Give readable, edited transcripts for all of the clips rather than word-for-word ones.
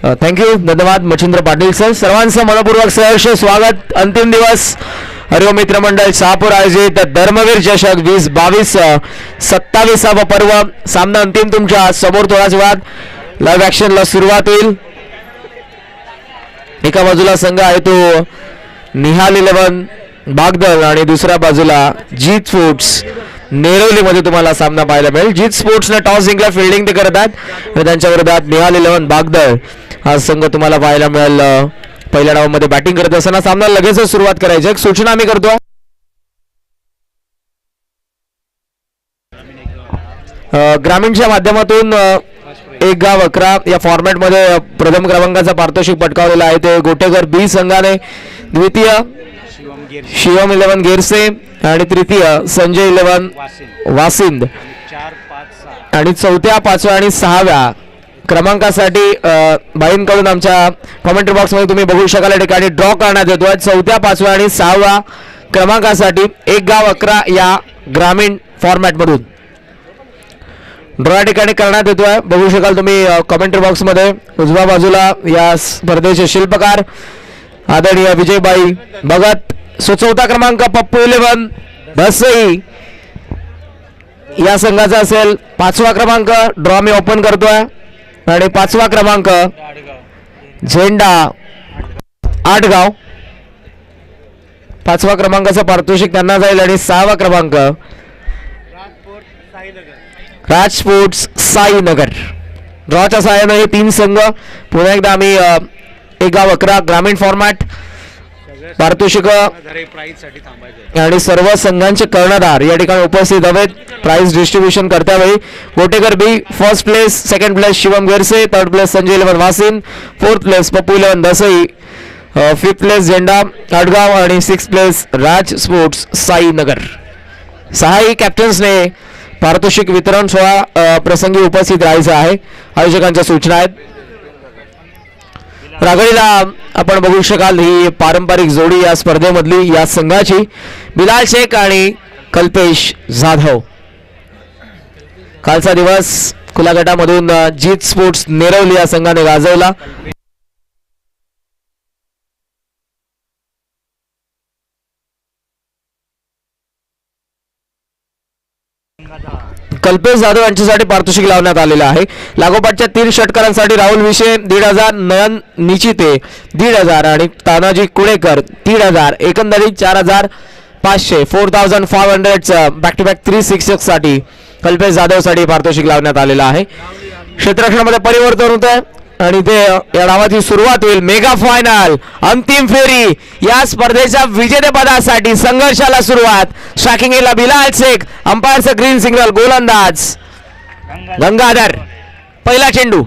Thank you, धन्यवाद Machhindra Patil sir. सर्वांचं मनपूर्वक सहर्ष स्वागत. अंतिम दिवस हरिओम मित्र मंडळ शहापूर आयोजित धर्मवीर चषक 2022 27वा पर्व सामना अंतिम तुमच्या समोर थोड्याच वेळात लाईव्ह ॲक्शनला सुरुवात होईल. एका बाजूला संघ आहे तो निहाल 11 बागदल आणि दुसऱ्या बाजूला जीत स्पोर्ट्स नेरवलीमध्ये तुम्हाला सामना पाहायला मिळेल. जीत स्पोर्ट्सने टॉस जिंकला, फिल्डिंग ते करत आहेत आणि त्यांच्या विरोधात निहाल 11 बागदल हा संघ तुम्हाला पाहायला मिळेल. पहिल्या डावामध्ये बॅटिंग करत असताना सामना लगेचच सुरुवात करायची. एक सूचना आम्ही करतोय, ग्रामीणच्या माध्यमातून एक गाव 11 या फॉर्मॅटमध्ये प्रथम क्रमांकाचा पारितोषिक पटकावलेला आहे. ते गोटेकर बी संघाने, द्वितीय शिवम 11 गेरसे आणि तृतीय संजय 11 वासिंद आणि चौथ्या, पाचव्या आणि सहाव्या क्रमांकासाठी बाईंकडून आमच्या कॉमेंट्री बॉक्समध्ये तुम्ही बघू शकाल या ठिकाणी ड्रॉ करण्यात येतोय. चौथ्या, पाचव्या आणि सहाव्या क्रमांकासाठी एक गाव 11 या ग्रामीण फॉर्मॅटमधून ड्रॉ या ठिकाणी करण्यात येतोय. बघू शकाल तुम्ही कॉमेंट्री बॉक्समध्ये. उजव्या बाजूला या स्पर्धेचे शिल्पकार आदरणीय विजयबाई भगत. चौथा क्रमांक पप्पू 11 भसई या संघाचा असेल. पाचवा क्रमांक ड्रॉ मी ओपन करतोय आणि पाचवा क्रमांक झेंडा आटगाव. पाचवा क्रमांकाचं पारितोषिक त्यांना जाईल आणि सहावा क्रमांक राजस्पोर्ट्स साईनगर. ड्रॉच्या सहाय्याने हे तीन संघ पुन्हा एकदा आम्ही एक गाव 11 ग्रामीण फॉर्मॅट पारितोषिक आणि सर्व संघांचे कर्णधार या ठिकाणी उपस्थित हवेत. प्राइज डिस्ट्रीब्युशन करता वेळी Gotekar B first place, second place Shivam Gerse, third place Sanjay 11 Wasin, fourth place Pappu 11 Dasai, fifth place Zenda Adgaon आणि sixth place Raj sports Sainagar. सहाही कॅप्टन्सने पारितोषिक वितरण सोहळा प्रसंगी उपस्थित राहायचं आहे. आयोजकांच्या सूचना आहेत. रागडीला आपण बघू शकाल ही पारंपरिक जोडी या स्पर्धेमधली या संघाची बिलाल शेख आणि कल्पेश जाधव. कालचा दिवस खुल्या गटामधून जीत स्पोर्ट्स नेरवली या संघाने गाजवला. कल्पेश जाधव यांच्यासाठी पारितोषिक लावण्यात आलेलं आहे. लागोपाठच्या 3 षटकारांसाठी राहुल विषे 1500, नयन निचिते 1500 आणि तानाजी कुळेकर 3000, एकंदरीत 4500 4500 बॅक टू बॅक 366 साठी कल्पेश जाधव साठी पारितोषिक लावण्यात आलेलं आहे. क्षेत्ररक्षणामध्ये परिवर्तन होत आहे आणि ते या डावाची सुरुवात होईल. मेगा फायनल अंतिम फेरी या स्पर्धेच्या विजेतेपदासाठी संघर्षाला सुरुवात. स्ट्रायकिंगला बिलाल शेख, अंपायरचं ग्रीन सिग्नल, गोलंदाज गंगाधर. पहिला चेंडू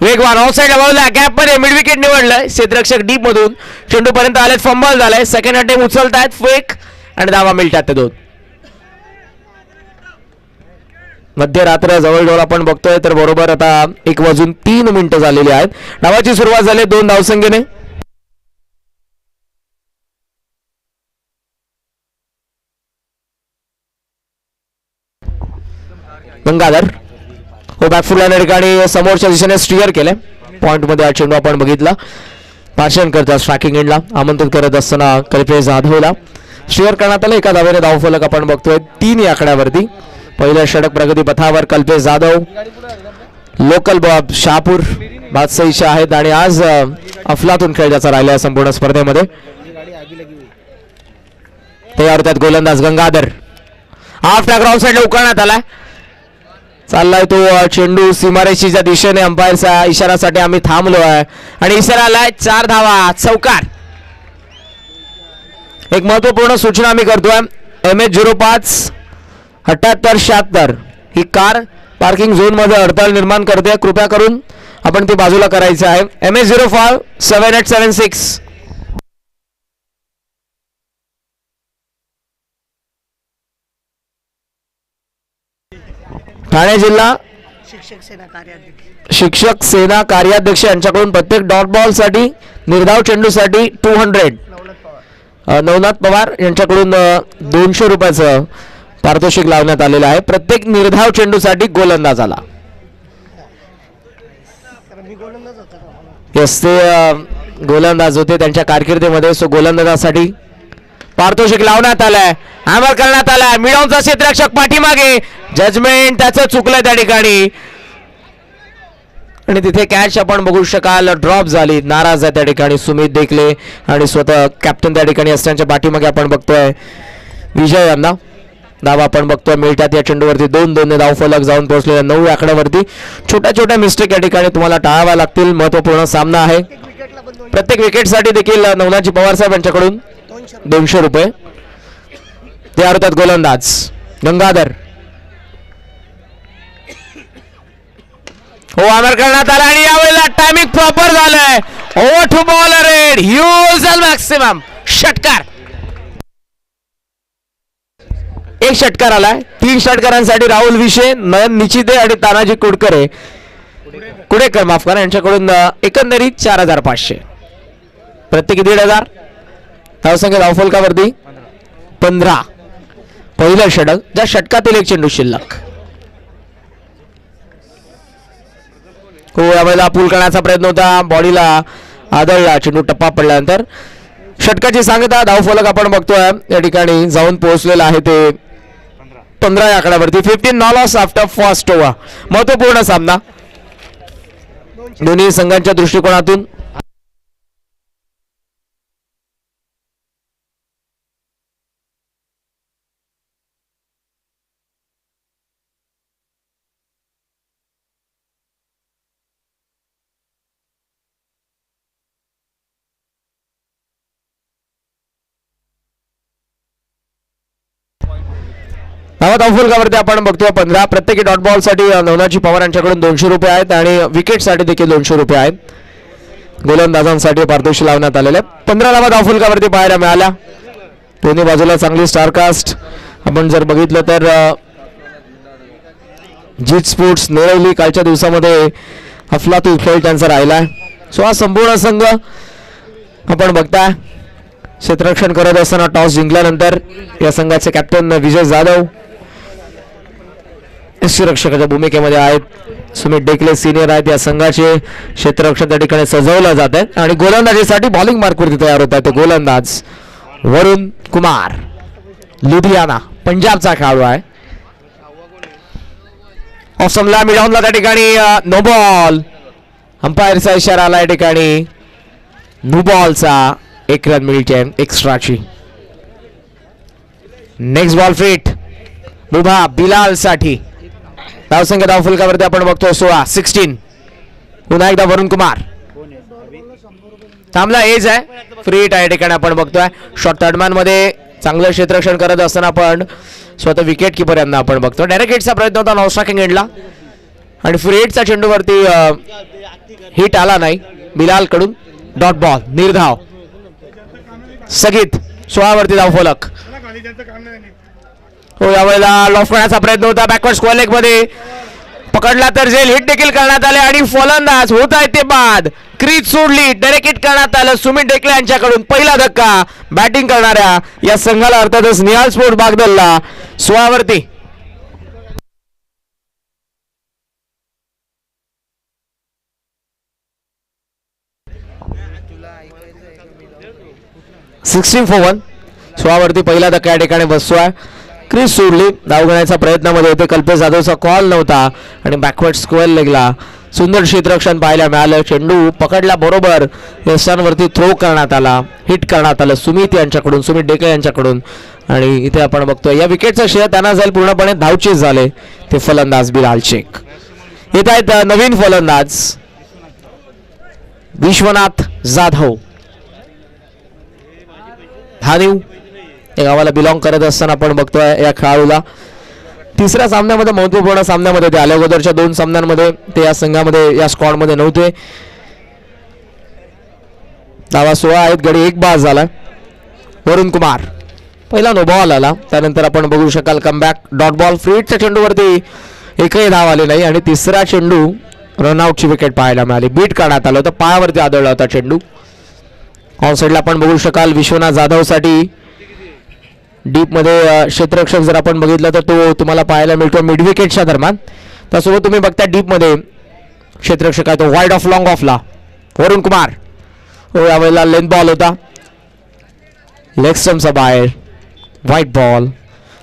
वेगवान ऑफसाईडला वळला, गॅप मध्ये मिड विकेट निवडलंय. क्षेत्ररक्षक डीप मधून चेंडू पर्यंत आलेत, फंबल झालाय. सेकंड अटेम्प्ट उचलतायत, फेक आणि धावा मिळतात ते 2. मध्यरात्र जवळजवळ आपण बघतोय तर बरोबर आता 1:03 झालेली आहेत. डावाची सुरुवात झाली 2 धावसंख्येने. गंगाधर हो बॅकफुल या ठिकाणी समोरच्या दिशेने स्टीअर केले. पॉइंट मध्ये हा चेंडू आपण बघितला. पार्शन करतात स्ट्रायकिंग एंडला आमंत्रित करत असताना कल्पेश जाधवला स्टीअर करण्यात आलं. एका धावेने धावफलक आपण बघतोय 3 या आकड्यावरती. पहिल्या षटक प्रगती पथावर कल्पेश जाधव, लोकल बॉब शहापूर बादशाहीचे आहेत आणि आज अफलातून खेळ ज्याचा राहिला संपूर्ण स्पर्धेमध्ये. तयार होतात गोलंदाज गंगाधर. हाफ टॅग राऊंड साईडला उकळण्यात आलाय. चाललाय तो चेंडू सीमारेषेच्या दिशेने. अंपायरच्या इशारासाठी आम्ही थांबलो आहे आणि इशारा आलाय 4 धावा, चौकार. एक महत्वपूर्ण सूचना आम्ही करतोय. MH05 7876 ही कार पार्किंग झोन मध्ये अडथळा निर्माण करते. कृपया करून आपण ती बाजूला करायची आहे. MH05 7876. ठाणे जिल्हा शिक्षक सेना कार्याध्यक्ष यांच्याकडून प्रत्येक डॉट बॉल साठी, निर्धाव चेंडू साठी 200. नवनाथ पवार यांच्याकडून 200 रुपयाचं पारितोषिक लावण्यात आलेलं आहे प्रत्येक निर्धाव चेंडूसाठी गोलंदाजाला. यस ते गोलंदाज होते त्यांच्या कारकिर्दीमध्ये. सो गोलंदाजासाठी पारितोषिक लावण्यात आलंय, हॅमर करण्यात आलाय. मिडॉनचा क्षेत्ररक्षक पाठीमागे, जजमेंट त्याचं चुकलं त्या ठिकाणी आणि तिथे कॅच आपण बघू शकाल ड्रॉप झाली. नाराज आहे त्या ठिकाणी सुमित देखले आणि स्वतः कॅप्टन त्या ठिकाणी असण्याच्या पाठीमागे आपण बघतोय विजय यांना. धावा आपण बघतोय मिळतात या चेंडूवरती. 2-2 धाव फलक जाऊन पोहोचलेल्या 9 आकड्यावरती. छोट्या छोट्या मिस्टेक या ठिकाणी तुम्हाला टाळाव्या लागतील. महत्वपूर्ण सामना आहे. प्रत्येक विकेटसाठी देखील नवनाथजी पवार साहेब यांच्याकडून 200 रुपये. तयार होतात गोलंदाज गंगाधर. हो आमर करण्यात आला आणि यावेळेला टायमिंग प्रॉपर झालंय. ओव्हर टू बॉलर रेड युजल मॅक्सिमम षटकार. एक षटकार आलाय. 3 षटकारांसाठी राहुल विशे, नयन निचिते आणि तानाजी कुडेकर माफ करा यांच्याकडून एकंदरीत 4500. प्रत्येकी 1500. धावसंख्या धावफलकावरती 15. पहिलं षटक, ज्या षटकातील एक चेंडू शिल्लक. हो यावेळेला पूल करण्याचा प्रयत्न होता, बॉडीला आदळला चेंडू. टप्पा पडल्यानंतर षटकाची सांगता धावफलक आपण बघतोय या ठिकाणी जाऊन पोहोचलेला आहे ते 15 या आकड्यावरती. 15 नॉलॉस आफ्टर फर्स्ट ओव्हर. महत्वपूर्ण सामना दोन्ही संघांच्या दृष्टिकोनातून. धावफलकावरती आपण बघतोय 15. प्रत्येकी डॉट बॉल साठी नवनाथजी पवार यांच्याकडून 200 रुपये आहेत आणि विकेट साठी देखील 200 रुपये आहेत. गोलंदाजांसाठी पारितोषिक लावण्यात आलेले 15 धावा धावफलकावरती पाहायला मिळाल्या. दोन्ही बाजूला चांगली स्टारकास्ट आपण जर बघितलं तर जीत स्पोर्ट्स नेरवली कालच्या दिवसामध्ये अफलातून खेळ त्यांचा राहिलाय. सो हा संपूर्ण संघ आपण बघताय क्षेत्ररक्षण करत असताना टॉस जिंकल्यानंतर या संघाचे कॅप्टन विजय जाधव क्षेत्ररक्षकाच्या भूमिकेमध्ये आहेत. सुमित डेकले सिनियर आहेत. या संघाचे क्षेत्ररक्षण त्या ठिकाणी सजवलं जात आहे आणि गोलंदाजीसाठी बॉलिंग मार्कवरती तयार होत आहे. तो गोलंदाज वरुण कुमार, लुधियाना पंजाबचा खेळाडू आहे. ऑफसमला मिडॉनला त्या ठिकाणी नो बॉल. अंपायरचा इशारा आला या ठिकाणी. नो बॉलचा 1 रन मिळते एक्स्ट्राची. नेक्स्ट बॉल फिट मुभा बिलाल साठी. धावसंख्या धावफलकावरती आपण बघतो 16. पुन्हा एकदा वरुण कुमार थांबला. एज आहे, फ्री हिट आहे ठिकाणी आपण बघतोय. शॉर्ट थर्डमॅन मध्ये चांगलं क्षेत्ररक्षण करत असताना आपण स्वतः विकेट किपर यांना आपण बघतो. डायरेक्ट हिटचा प्रयत्न होता नॉन स्ट्रायकिंग एंडला आणि फ्री हिटचा चेंडूवरती हिट आला नाही बिलाल कडून. डॉट बॉल निर्धाव. स्थगित 16 वरती धावफलक. हो यावेळेला लॉफ करण्याचा प्रयत्न होता. बॅकवर्ड स्क्वेअर लेग मध्ये पकडला तर जेल. हिट देखील करण्यात आले आणि फलंदाज होत आहे ते बाद. क्रीज सोडली, डायरेक्ट हिट करण्यात आलं सुमित डेकले यांच्याकडून. पहिला धक्का बॅटिंग करणाऱ्या या संघाला अर्थातच निहाल स्पोर्ट बागदलला. 16 वरती 16 for 1. 16 वरती पहिला धक्का या ठिकाणी बसतोय. क्रीज सोडली, धाव घेण्याच्या प्रयत्नामध्ये होते. कल्पेश जाधवचा कॉल नव्हता आणि बॅकवर्ड स्क्वेअर लेगला सुंदर क्षेत्ररक्षण पाहायला मिळालं. चेंडू पकडला बरोबर यशांवरती थ्रो करण्यात आला, हिट करण्यात आलं सुमित यांच्याकडून, सुमित डेके यांच्याकडून. आणि इथे आपण बघतोय या विकेटचं श्रेय त्यांना जाईल. पूर्णपणे धावचेच झाले ते फलंदाज बिलाल शेख. येत आहेत नवीन फलंदाज विश्वनाथ जाधव. धानिव या गावाला बिलॉंग करत असताना आपण बघतोय या खेळाडूला. तिसऱ्या सामन्यामध्ये महत्वपूर्ण सामन्यामध्ये ते आल्या अगोदरच्या 2 सामन्यांमध्ये ते या संघामध्ये या स्क्वॉड मध्ये नव्हते. धावा 16 आहेत, गडी 1 बाद झाला. वरुण कुमार पहिला नो बॉल आला, त्यानंतर आपण बघू शकाल कमबॅक डॉट बॉल. फ्रीटच्या चेंडूवरती एकही धाव आली नाही आणि तिसरा चेंडू रनआउटची विकेट पाहायला मिळाली. बीट करण्यात आलं होतं, पायावरती आदळला होता चेंडू. ऑन साईडला आपण बघू शकाल विश्वनाथ जाधव साठी डीप मध्ये क्षेत्ररक्षक जर आपण बघितलं तर तो तुम्हाला पाहायला मिळतो मिड विकेटच्या दरम्यान. त्यासोबत तुम्ही बघता डीप मध्ये क्षेत्ररक्षक आहे तो wide of long ऑफला Varun Kumar. यावेळेला लेंथ बॉल होता, लेग स्टंपचा बाहेर, व्हाईट बॉल.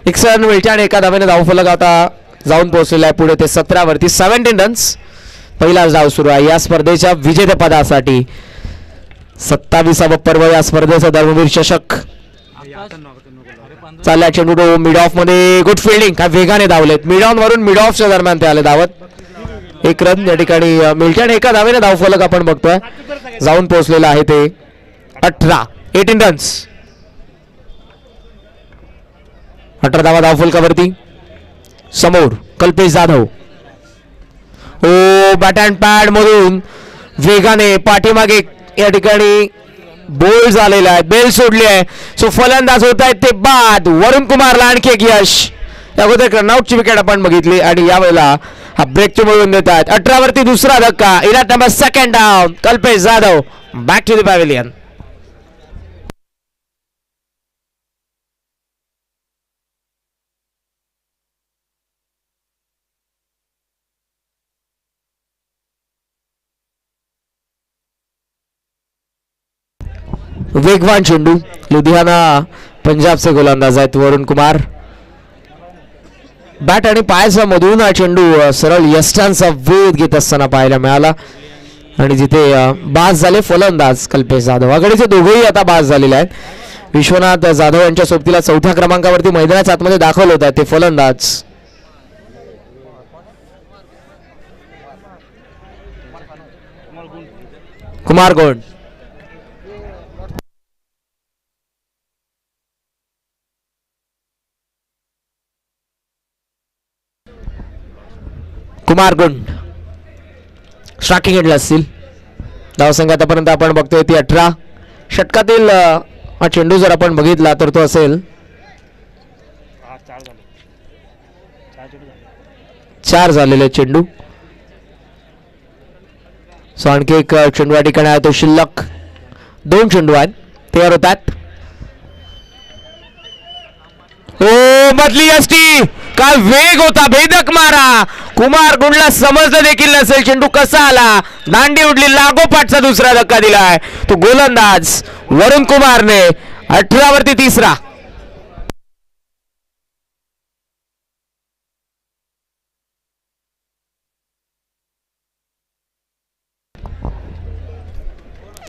1 रन मिळते आणि एका धावेने धावफलक आता जाऊन पोहोचलेला आहे पुढे ते 17 वरती. 17 रन्स. पहिलाच डाव सुरू आहे या स्पर्धेच्या विजेतेपदासाठी. 27वा पर्व या स्पर्धेचा धर्मवीर चषक. चालला चेंडू तो मिड ऑफ मध्ये. Good fielding. काय वेगाने धावलेत मिड ऑन वरून मिड ऑफच्या दरम्यान ते आले धावत. 1 रन या ठिकाणी मिळते आणि एका धावेने धावफलक आपण बघतोय जाऊन पोहोचलेला आहे ते 18 रन्स. 18 धावा धावफलकावरती. समोर कल्पेश जाधव. ओ बॅट अँड पॅड मधून वेगाने पाठीमागे या ठिकाणी बोल झालेला आहे, बेल सोडली आहे. सो फलंदाज होत आहेत ते बाद. वरुण कुमारला आणखी एक यश. अगोदर रनआउटची विकेट आपण बघितली आणि यावेळेला हा ब्रेकची मिळवून देत आहेत. 18 वरती दुसरा धक्का. इराट number second down. Kalpesh Jadhav back to the pavilion. वेगवान चेंडू. लुधियाना पंजाबचे गोलंदाज आहेत वरुण कुमार. बॅट आणि पायाच्या मधून हा चेंडू सरळ यष्टांचा वेध घेत असताना पाहायला मिळाला आणि जिथे बाज झाले फलंदाज कल्पेश जाधव. आघाडीचे दोघेही आता बाज झालेले आहेत. विश्वनाथ जाधव यांच्या सोबतीला 4थ्या क्रमांकावरती मैदानाच्या आतमध्ये दाखल होत आहेत ते फलंदाज. कुमार गोंड. कुमार गुंड स्ट्रायकिंग एंडला असतील. धावसंख्या आतापर्यंत आपण बघतोय ती 18. षटकातील हा चेंडू जर आपण बघितला तर तो असेल 4 झालेले चेंडू. सो आणखी एक चेंडू या ठिकाणी आहे तो शिल्लक. 2 चेंडू आहेत तयार होतात. ओ मधली यष्टी. काय वेग होता, भेदक मारा. कुमार गुंडला समजलं देखील नसेल चेंडू कसा आला. दांडी उडली, लागोपाठचा दुसरा धक्का दिलाय तो गोलंदाज वरुण कुमारने. 18 वरती तिसरा.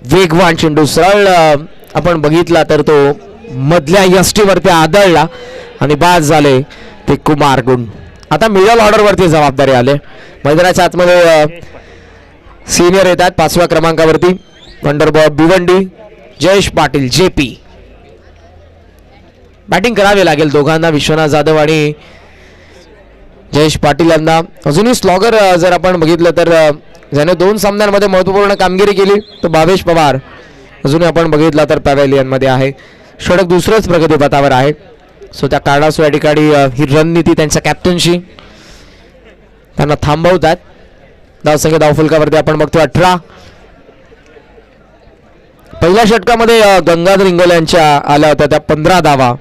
वेगवान चेंडू सरळ आपण बघितला तर तो मधल्या यष्टीवरती आदळला आणि बाद झाले ते कुमार गुंड. आता मिडल ऑर्डर वरती जबाबदारी आले. मैदानाच्या आतमध्ये सिनियर येतात 5व्या क्रमांकावरती. Wonderboy Bhiwandi, Jayesh Patil JP. Batting करावी लागेल दोघांना, विश्वनाथ जाधव आणि जयेश पाटील यांना. अजूनही स्लॉगर जर आपण बघितलं तर ज्याने 2 सामन्यांमध्ये महत्त्वपूर्ण कामगिरी केली तो भावेश पवार अजूनही आपण बघितला तर पॅव्हेलियन मध्ये आहे. षटक दुसरंच प्रगतीपथावर आहे. सो त्या कारणास्तव या ठिकाणी ही रणनीती त्यांच्या कॅप्टनशी त्यांना थांबवतात. धावसंख्या धावफलकावरती आपण बघतो 18. पहिल्या षटकामध्ये गंगाधर इंगोले यांच्या आल्या होत्या त्या 15 धावा.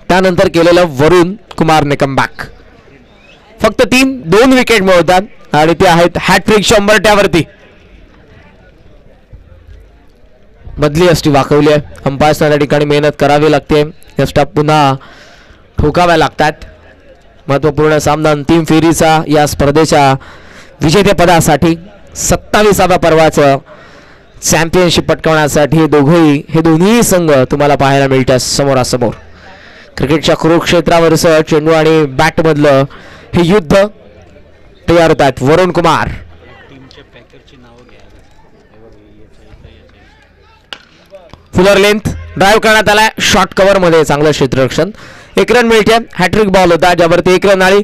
त्यानंतर केलेलं वरुण कुमारने कमबॅक. फक्त 2 विकेट मिळवतात आणि ते आहेत हॅट्रिक 100 वरती. बदली यष्टी वाकवली आहे. अंपायर्सना त्या ठिकाणी मेहनत करावी लागते. यष्टा पुन्हा ठोकाव्या लागतात. महत्त्वपूर्ण सामना अंतिम फेरीचा या स्पर्धेच्या विजेतेपदासाठी 27व्या पर्वाचं चॅम्पियनशिप पटकावण्यासाठी हे दोन्ही संघ तुम्हाला पाहायला मिळतात समोरासमोर. क्रिकेटच्या कुरुक्षेत्रावरचं चेंडू आणि बॅट मधलं हे युद्ध तयार होतात. Varun Kumar Fuller length drive करण्यात आलाय. शॉर्ट कव्हर मध्ये चांगलं क्षेत्ररक्षण. 1 रन मिळते. हॅट्रिक बॉल होता ज्यावरती 1 रन आली.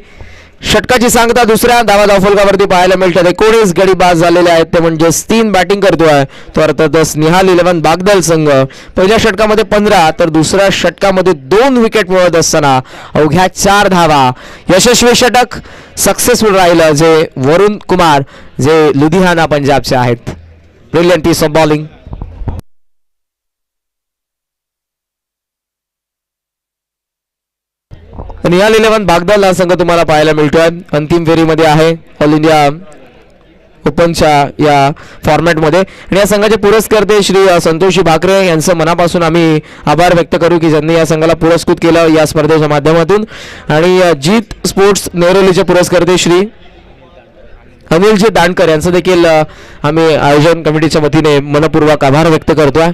षटकाची सांगता दुसऱ्या धावा धावफलकावरती पाहायला मिळतात. 19 गडी बाद झालेले आहेत ते म्हणजे 3 बॅटिंग करतोय तो अर्थातच निहाल 11 बागदल संघ. पहिल्या षटकामध्ये 15 तर दुसऱ्या षटकामध्ये 2 विकेट मिळवत असताना अवघ्या 4 धावा. यशस्वी षटक सक्सेसफुल राहिलं जे वरुण कुमार जे लुधियाना पंजाबचे आहेत. Brilliant piece of bowling. Nihal 11 बागदल हा संघ तुम्हाला पाहायला मिळतोय. अंतिम फेरीमध्ये आहे. ऑल इंडिया ओपनच्या या फॉर्मॅटमध्ये. आणि या संघाचे पुरस्कर्ते श्री संतोषी भाकरे यांचं मनापासून आम्ही आभार व्यक्त करू की ज्यांनी या संघाला पुरस्कृत केलं या स्पर्धेच्या माध्यमातून. आणि जीत स्पोर्ट्स नेवरोलीचे पुरस्कर्ते श्री अनिलजी दांडकर यांचं देखील आम्ही आयोजन कमिटीच्या वतीने मनपूर्वक आभार व्यक्त करतोय.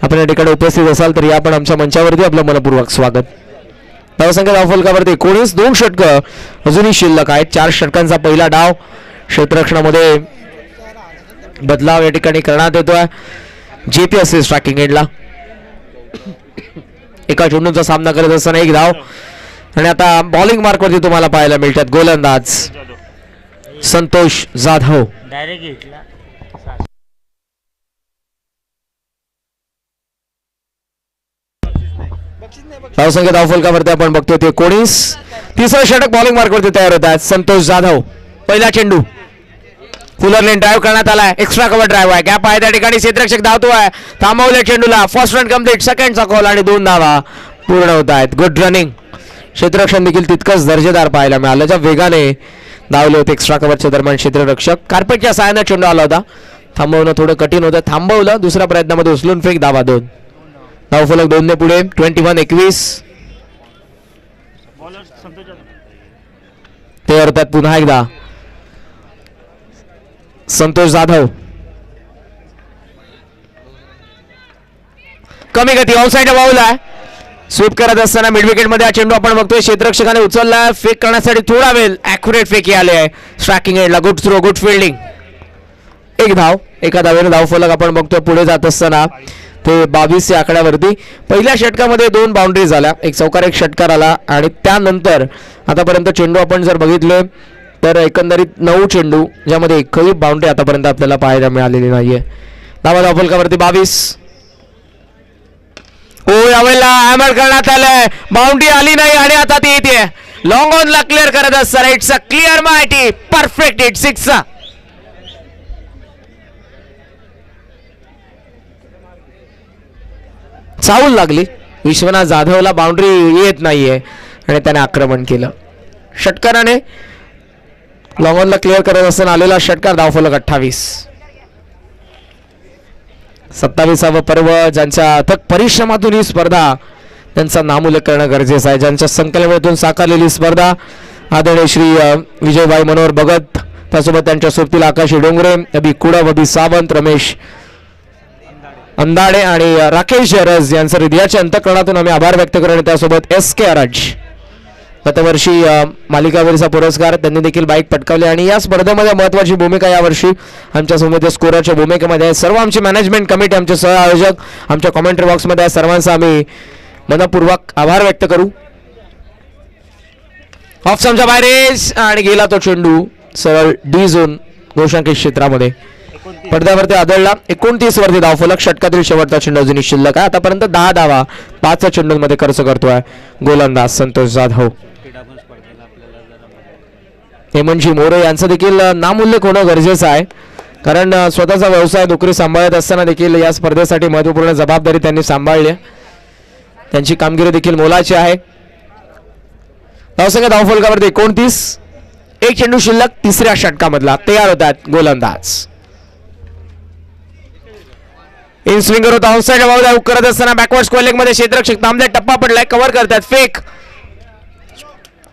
आपण या ठिकाणी उपस्थित असाल तर या पण आमच्या मंचावरती आपलं मनपूर्वक स्वागत. धावसंख्या धावफलकावरती 19 2 षटकं अजूनही शिल्लक आहेत. 4 षटकांचा पहिला डाव. क्षेत्ररक्षणामध्ये बदलाव या ठिकाणी करण्यात येतोय. जेपी असेल स्ट्रायकिंग एंडला. एका चेंडूचा सामना करत असताना एक धाव. आणि आता बॉलिंग मार्कवरती तुम्हाला पाहायला मिळतात गोलंदाज संतोष जाधव. धावसंख्या धावफलकावरती आपण बघतोय ते 19. तिसरं षटक बॉलिंग मार्कवरती तयार होत आहेत संतोष जाधव. पहिला चेंडू फुलर लेन ड्राईव्ह करण्यात आलाय. एक्स्ट्रा कव्हर ड्राईव्ह आहे. गॅप आहे त्या ठिकाणी. क्षेत्ररक्षक धावतोय. थांबवल्या चेंडूला. First run complete. सेकंडचा कॉल आणि 2 धावा पूर्ण होत आहेत. Good running. क्षेत्ररक्षण देखील तितकंच दर्जेदार पाहायला मिळालं. ज्या वेगाने धावले होते एक्स्ट्रा कव्हरच्या दरम्यान क्षेत्ररक्षक. कार्पेटच्या साहाय्याने चेंडू आला होता. थांबवणं थोडं कठीण होतं. थांबवलं. दुसऱ्या प्रयत्नामध्ये उचलून फेक. धावा 2. धावफलक 2 ने पुढे. 21-21 ते होतात पुन्हा एकदा संतोष जाधव. कमी गती ऑफसाइड बाउल आहे. स्वीप करत असताना मिड विकेट मध्ये हा चेंडू आपण बघतोय. क्षेत्ररक्षकाने उचलला. फेक करण्यासाठी थोडा वेळ. ॲक्युरेट फेक आले आहे स्ट्रायकिंग एंडला. Good throw. Good fielding. एक धाव. एका धावेने धावफलक आपण बघतोय पुढे जात असताना ते 22 या आकड्यावरती. पहिल्या षटकामध्ये 2 बाउंड्री झाल्या. एक चौकार एक षटकार आला. आणि त्यानंतर आतापर्यंत चेंडू आपण जर बघितले तर एकंदरीत 9 चेंडू ज्यामध्ये एकही बाउंड्री आतापर्यंत आपल्याला पाहायला मिळालेली नाहीये. धावा धावफलकावरती 22. ओ यावेळेला हॅमर करण्यात आलंय. बाउंड्री आली नाही आणि आता ती येते. लॉंग ऑन ला क्लिअर करत असताना इट्स अ क्लिअर माहिती. Perfect hit 6. चावल लागली. विश्वनाथ जाधवला बाउंड्री येत नाहीये आणि त्याने आक्रमण केलं. षटकाराने लॉंग ऑनला क्लिअर करत असताना आलेला षटकार. धावफलक 28. 27वा पर्व. ज्यांच्या अथक परिश्रमातून ही स्पर्धा त्यांचा नामोल्लेख करणं गरजेचं आहे. ज्यांच्या संकल्पनेतून साकारलेली स्पर्धा. आदरणीय श्री विजयभाई मनोहर भगत. त्यासोबत त्यांच्या सोबतीला आकाश डोंगरे, अभि कुडव, अभि सावंत, रमेश अंदाडे आणि राकेश रज यांचं हृदयाच्या अंतःकरणातून आम्ही आभार व्यक्त करू. आणि त्यासोबत SK अराज. गतवर्षी मालिकावीरचा पुरस्कार त्यांनी देखील बाईक पटकावली. आणि या स्पर्धेमध्ये महत्त्वाची भूमिका यावर्षी आमच्यासोबत स्कोररच्या भूमिकेमध्ये आहे. सर्व आमची मॅनेजमेंट कमिटी, आमचे सह आयोजक, आमच्या कॉमेंट्री बॉक्समध्ये आहे. सर्वांचा आम्ही मनपूर्वक आभार व्यक्त करू. ऑफ स्टंपच्या बाहेर आणि गेला तो चेंडू सरळ डी झोन घोषांकित क्षेत्रामध्ये. पडद्यावरती आदळला. 29 वरती धावफलक. षटकातील शेवटचा चेंडू अजूनही शिल्लक आहे. आतापर्यंत 10 धावा 5 चेंडूंमध्ये खर्च करतोय गोलंदाज संतोष जाधव. हेमंतजी मोरे यांचं देखील नामोल्लेख होणं गरजेचं आहे. कारण स्वतःचा व्यवसाय नोकरी सांभाळत असताना देखील या स्पर्धेसाठी महत्त्वपूर्ण जबाबदारी त्यांनी सांभाळली. त्यांची कामगिरी देखील मोलाची आहे. धावसंख्या धावफलकावरती 29. एक चेंडू शिल्लक. तिसऱ्या षटकामधला तयार होतात गोलंदाज. इन स्विंगर होता. ऑफसाइड बाउल करत असताना बॅकवर्ड स्क्वेअर लेग मध्ये क्षेत्ररक्षक थांबले. टप्पा पडलाय. कव्हर करतात. फेक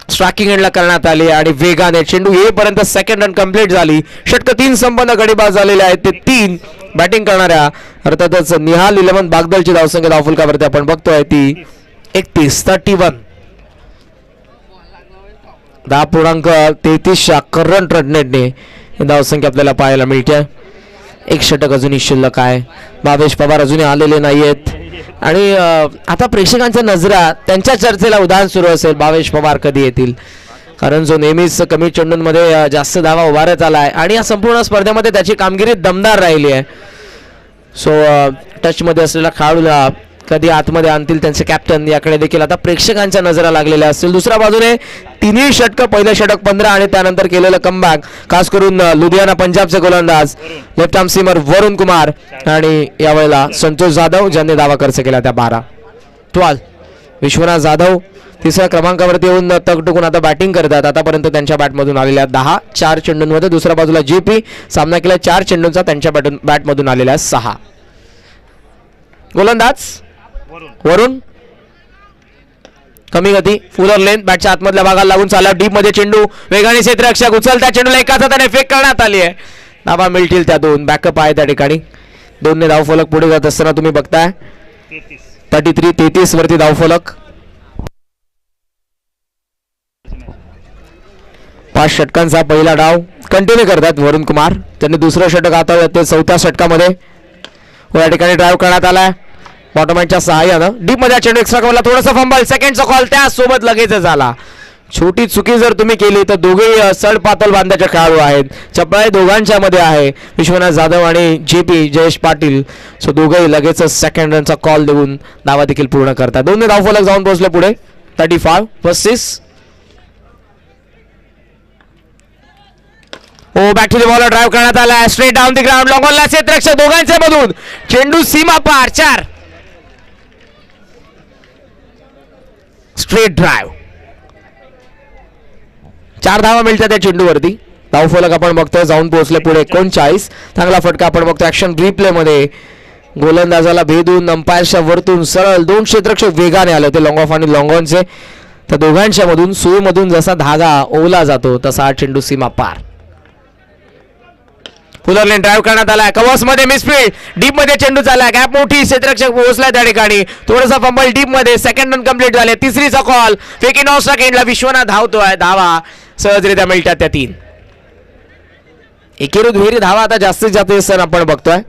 स्ट्रायकिंग एंडला करण्यात आली आणि वेगाने चेंडू येईपर्यंत सेकंड रन कंप्लीट झाली. षटक 3 संपन्न गडीबाज झालेले आहेत. ते 3 बॅटिंग करणाऱ्या अर्थातच निहाल 11 बागदलची धावसंख्या धावफलकावरती आपण बघतोय ती 31. 10.33 करंट रन रेटने धावसंख्या आपल्याला पाहायला मिळते. एक षटक अजूनही शिल्लक आहे. भावेश पवार अजूनही आलेले नाहीयेत. आणि आता प्रेक्षकांच्या नजरा त्यांच्या चर्चेला उदाहरण सुरू असेल. भावेश पवार कधी येतील. कारण जो नेहमीच कमी चेंडूंमध्ये जास्त धावा उभारत आला आहे आणि या संपूर्ण स्पर्धेमध्ये त्याची कामगिरी दमदार राहिली आहे. सो टचमध्ये असलेल्या खेळाडूला कधी आतमध्ये आणतील त्यांचे कॅप्टन याकडे देखील आता प्रेक्षकांच्या नजरा लागलेल्या असतील. दुसऱ्या बाजूने तिन्ही षटक. पहिलं षटक 15 आणि त्यानंतर केलेलं कमबॅक खास करून लुधियाना पंजाबचे गोलंदाज left arm seamer Varun Kumar आणि यावेळेला संतोष जाधव ज्यांनी धावा खर्च केला त्या 12. विश्वनाथ जाधव तिसऱ्या क्रमांकावरती येऊन तग टुकून आता बॅटिंग करतात. आतापर्यंत त्यांच्या बॅटमधून आलेल्या 10 4 चेंडूंमध्ये. दुसऱ्या बाजूला JP सामना केला 4 चेंडूंचा, त्यांच्या बॅटमधून आलेल्या 6. गोलंदाज वरून कमी गती, फुलर लेंथ, बॅटच्या आतमधल्या भागाला लागून चालला. डीप मध्ये चेंडू, वेगाने क्षेत्ररक्षक उचलता चेंडूला एकाच हाताने फेक करण्यात आली आहे. धावा मिळतील त्या 2. बॅकअप आहे त्या ठिकाणी. 2 धावफलक पुढे जात असताना तुम्ही बघताय 33 वरती धावफलक. 5 षटकांचा पहिला डाव कंटिन्यू करतात वरुण कुमार. त्यांनी दुसरं षटक आता ते 4थ्या षटकामध्ये या ठिकाणी ड्राईव्ह करण्यात आलाय बॉटमॅनच्या सहाय्यानं. डीप मध्ये चेंडू एक्स्ट्रा कव्हरला, थोडासा फंबल, सेकंडचा कॉल त्यासोबत लगेच झाला. छोटी चुकी जर तुम्ही केली तर दोघेही सड पातळ बांधाचे खेळाडू आहेत. चपळाई दोघांच्या मध्ये आहे, विश्वनाथ जाधव आणि JP जयेश पाटील. सो दोघेही लगेच सेकंड रनचा कॉल देऊन धावा देखील पूर्ण करतात. 2 धावफलक जाऊन पोहोचले पुढे. 35 versus back to the ball drive करण्यात आला. Straight down the ground, long ऑनला क्षेत्ररक्षक दोघांच्या मधून चेंडू सीमा पार. 4 स्ट्रेट ड्राईव्ह, 4 धावा मिळतात त्या चेंडूवरती. धावफलक आपण बघतोय जाऊन पोहोचले पुढे 39. चांगला फटका आपण बघतो ऍक्शन रिप्ले मध्ये. गोलंदाजाला भेदून अंपायरच्या वरतून सरळ 2 क्षेत्ररक्षक वेगाने आले होते लॉंग ऑफ आणि लॉंग ऑनचे. त्या दोघांच्या मधून सुईमधून जसा धागा ओला जातो तसा हा चेंडू सीमा पार. फुलर लेन ड्राईव्ह करण्यात आला. कव्हर्स मध्ये मिसफील्ड, डीप मध्ये चेंडू चालला, गॅप मोठी, क्षेत्ररक्षक पोहोचला त्या ठिकाणी. थोडासा फंबल डीप मध्ये, सेकंड रन कंप्लीट झाले. तिसरीचा कॉल फेकिंग ऑफ सेकंडला विश्वनाथ धावतोय. धावा सहजरित्या मिळतात त्या 3. एकेरी दुहेरी धावा आता जास्तीत जास्त आपण बघतोय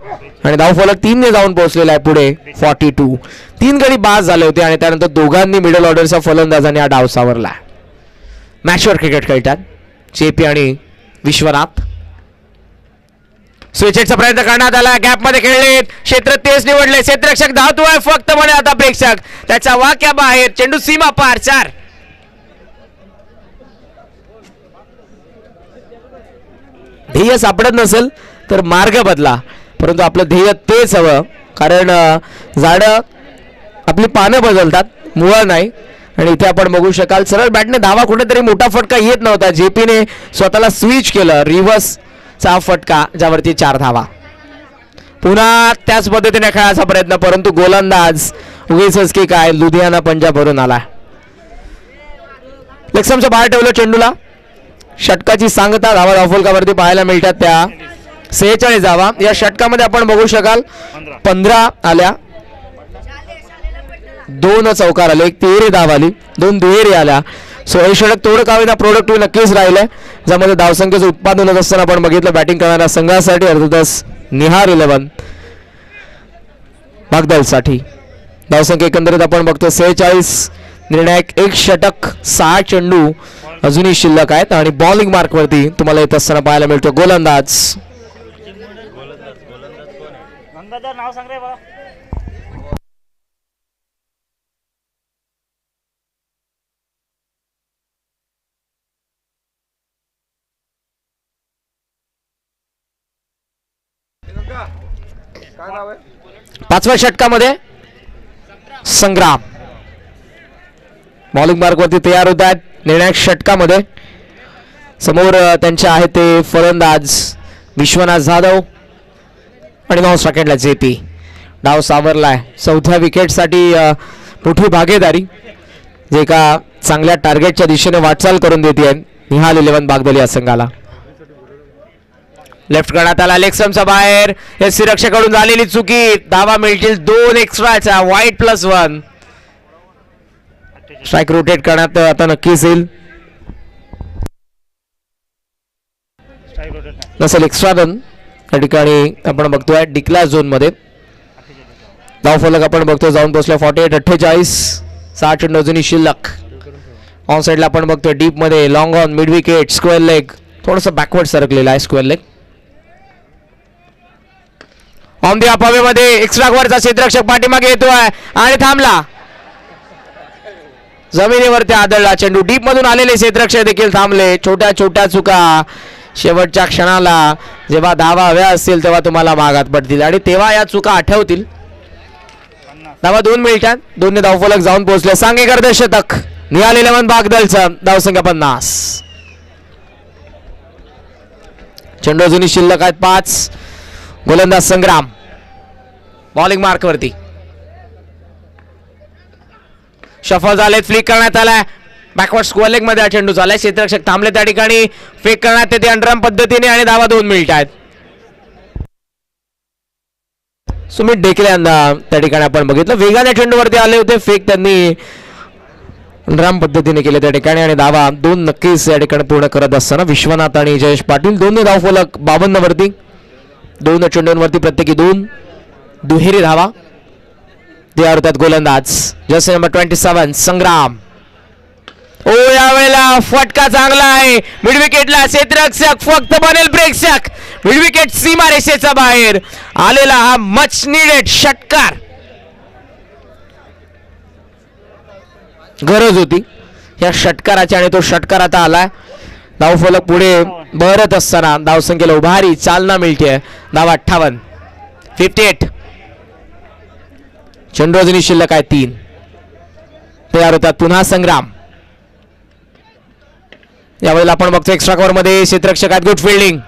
आणि धावफलक 3 ने जाऊन पोहोचलेला आहे पुढे 42. 3 गडी बाद झाले होते आणि त्यानंतर दोघांनी मिडल ऑर्डरच्या फलंदाजांनी हा डाव सावरला. मॅचवर क्रिकेट खेळतात JP आणि विश्वनाथ. स्विचेटचा प्रयत्न करण्यात आला, गॅप मध्ये खेळले, क्षेत्र तेज निवडले, क्षेत्ररक्षक धावतोय फक्त म्हणे आता प्रेक्षक त्याच्या वाक्या बाहेर. चेंडू सीमा पार. 4 ध्येय सापडत नसेल तर मार्ग बदला, परंतु आपलं ध्येय तेच हवं. कारण झाडं आपली पानं बदलतात, मुळं नाही. आणि इथे आपण बघू शकाल सरळ बॅटने धावा, कुठेतरी मोठा फटका येत नव्हता. JPने स्वतःला स्विच केलं, रिव्हर्सचा फटका ज्यावरती 4 धावा. पुन्हा त्याच पद्धतीने खेळायचा प्रयत्न, परंतु गोलंदाज उगीच की काय लुधियाना पंजाब भरून आला. लेक्समच्या बाहेर ठेवलं चेंडूला. षटकाची सांगता धावा धावफलकावरती पाहायला मिळतात त्या 46 धावा. या षटकामध्ये आपण बघू शकाल 15 आल्या, 2 चौकार आले, 1 तिहेरी धाव आली, 2 दुहेरी आल्या. सो हे षटक थोडं का होईना प्रोडक्टिव्ह नक्कीच राहिलंय, ज्यामध्ये धावसंख्येचं उत्पादन होत असताना आपण बघितलं बॅटिंग करणाऱ्या संघासाठी अर्थातच निहार 11 भागदलसाठी. धावसंख्या एकंदरीत आपण बघतो 46. निर्णायक 1 षटक 6 चेंडू अजूनही शिल्लक आहेत आणि बॉलिंग मार्क वरती तुम्हाला येत असताना पाहायला मिळतो गोलंदाज. नाव सांग रे बा. पाचव्या षटकामध्ये संग्राम बॉलिंग मार्क वरती तयार होत आहेत. निर्णायक षटकामध्ये समोर त्यांचे आहे ते फलंदाज विश्वनाथ जाधव आणि 9 सेकंडला JP. डाव सावरलाय. 4थ्या विकेटसाठी मोठी भागीदारी, जे एका चांगल्या टार्गेटच्या दिशेने वाटचाल करून देते निहाल 11 बागदल या संघाला. लेफ्ट करण्यात आला, लेगस्टंपच्या बाहेर एससी रक्षकाकडून झालेली चुकी. धावा मिळतील 2 एक्स्ट्राच्या, वाईट +1. स्ट्राईक रोटेट करण्यात आता नक्कीच येईल, नसेल एक्स्ट्रा रन या ठिकाणी आपण बघतोय डिक्लेअर झोन मध्ये. धावफलक आपण बघतोय जाऊन पोहोचला 48-48. 6 चेंडू अजूनही शिल्लक. ऑन साइडला आपण बघतोय डीप मध्ये long on, mid wicket, square leg, थोडंसं बॅकवर्ड सरकलेला आहे square leg. On the up हवेमध्ये एक्स्ट्रा वरचा क्षेत्ररक्षक पाठीमागे येतोय आणि थांबला, जमिनीवरती आदळला. चेंडू डीप मधून आलेले क्षेत्ररक्षक देखील थांबले. छोट्या छोट्या चुका शेवटच्या क्षणाला जेव्हा धावा हव्या असतील तेव्हा तुम्हाला मागात पडतील आणि तेव्हा या चुका आठवतील. धावा 2 मिळतात. 2 धावफलक जाऊन पोहोचले. सांगेकर शतक निहाल 11 बागदलचा धावसंख्या 50. चेंडू अजूनही शिल्लक आहेत 5. गोलंदाज संग्राम बॉलिंग मार्क वरती. शफल झाले, फ्लिक करण्यात आलाय. बॅकवर्ड स्क्वेअर लेग मध्ये हा चेंडू झालाय. क्षेत्ररक्षक थांबले त्या ठिकाणी. फेक करण्यात येते अंडरआर्म पद्धतीने आणि धावा 2 मिनिट आहेत. सुमित डेकले यांना त्या ठिकाणी आपण बघितलं, वेगाने चेंडूवरती आले होते. फेक त्यांनी अंडरआर्म पद्धतीने केले त्या ठिकाणी आणि धावा 2 नक्कीच या ठिकाणी पूर्ण करत असताना विश्वनाथ आणि जयेश पाटील दोन्ही धावफलक 52 वरती. 2 चेंडूंवरती प्रत्येकी 2 दुहेरी धावा. तयार होतात गोलंदाज जर्सी नंबर 27 संग्राम. ओ यावेळेला फटका चांगला आहे. मिड विकेटला क्षेत्ररक्षक फक्त बनेल प्रेक्षक. मिड विकेट सीमा रेषेच्या बाहेर आलेला हा मच नीडेड षटकार गरज होती या षटकाराची आणि तो षटकार आता आलाय. धावफलक पुढे बहरत असताना धावसंख्येला उभारी चालना मिळते. धाव 58. 58. चेंडू अजूनही शिल्लक आहे 3. तयार होतात पुन्हा संग्राम. यावेळेला आपण बघतो एक्स्ट्रा कव्हर मध्ये क्षेत्ररक्षक आहेत. Good fielding.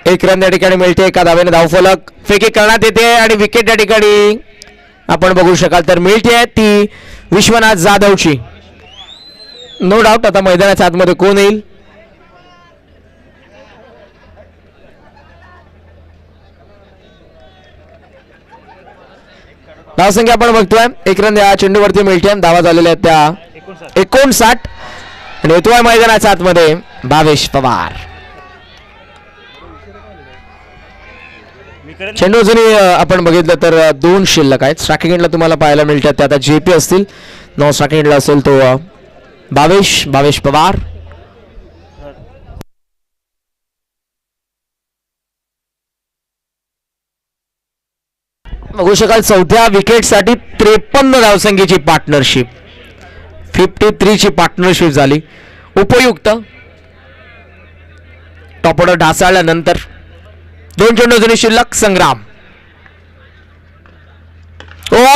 1 रन या ठिकाणी मिळते. एका धावेने धावफलक फेकी करण्यात येते आणि विकेट या ठिकाणी आपण बघू शकाल तर मिळते ती विश्वनाथ जाधवची. नो डाऊट आता मैदानाच्या आतमध्ये कोण येईल धावसंख्या आपण बघतोय. 1 रन या चेंडूवरती मिळते. धावा झालेल्या आहेत त्या 59 आणि येतोय मैदानाच्या आतमध्ये भावेश पवार. चेंडू अजूनही आपण बघितलं तर 2 शिल्लक आहेत. स्ट्रायकिंग एंडला तुम्हाला पाहायला मिळतात ते आता जेपी असतील. नॉन स्ट्रायकिंग एंडला असेल तो भावेश पवार. बघू शकाल 4थ्या विकेटसाठी 53 धावसंख्येची पार्टनरशिप. 53 ची पार्टनरशिप झाली. उपयुक्त. टॉप ऑर्डर ढासळल्यानंतर 2 चेंडू अजूनही शिल्लक. संग्राम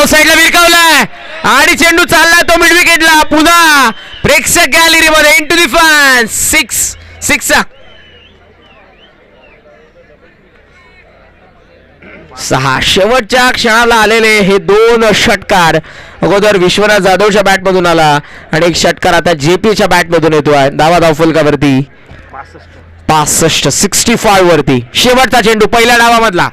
साईडला विरकावलाय आणि चेंडू चाललाय तो मिड विकेटला. पुन्हा प्रेक्षक गॅलरीमध्ये इनटू दी फॅन्स. 6 शेवटच्या क्षणाला आलेले हे 2 षटकार. अगोदर विश्वनाथ जाधवच्या बॅट मधून आला आणि एक षटकार आता जेपीच्या बॅट मधून येतोय. धावा धावफलकावरती 65 वरती. शेवटचा चेंडू पहिल्या डावामधला.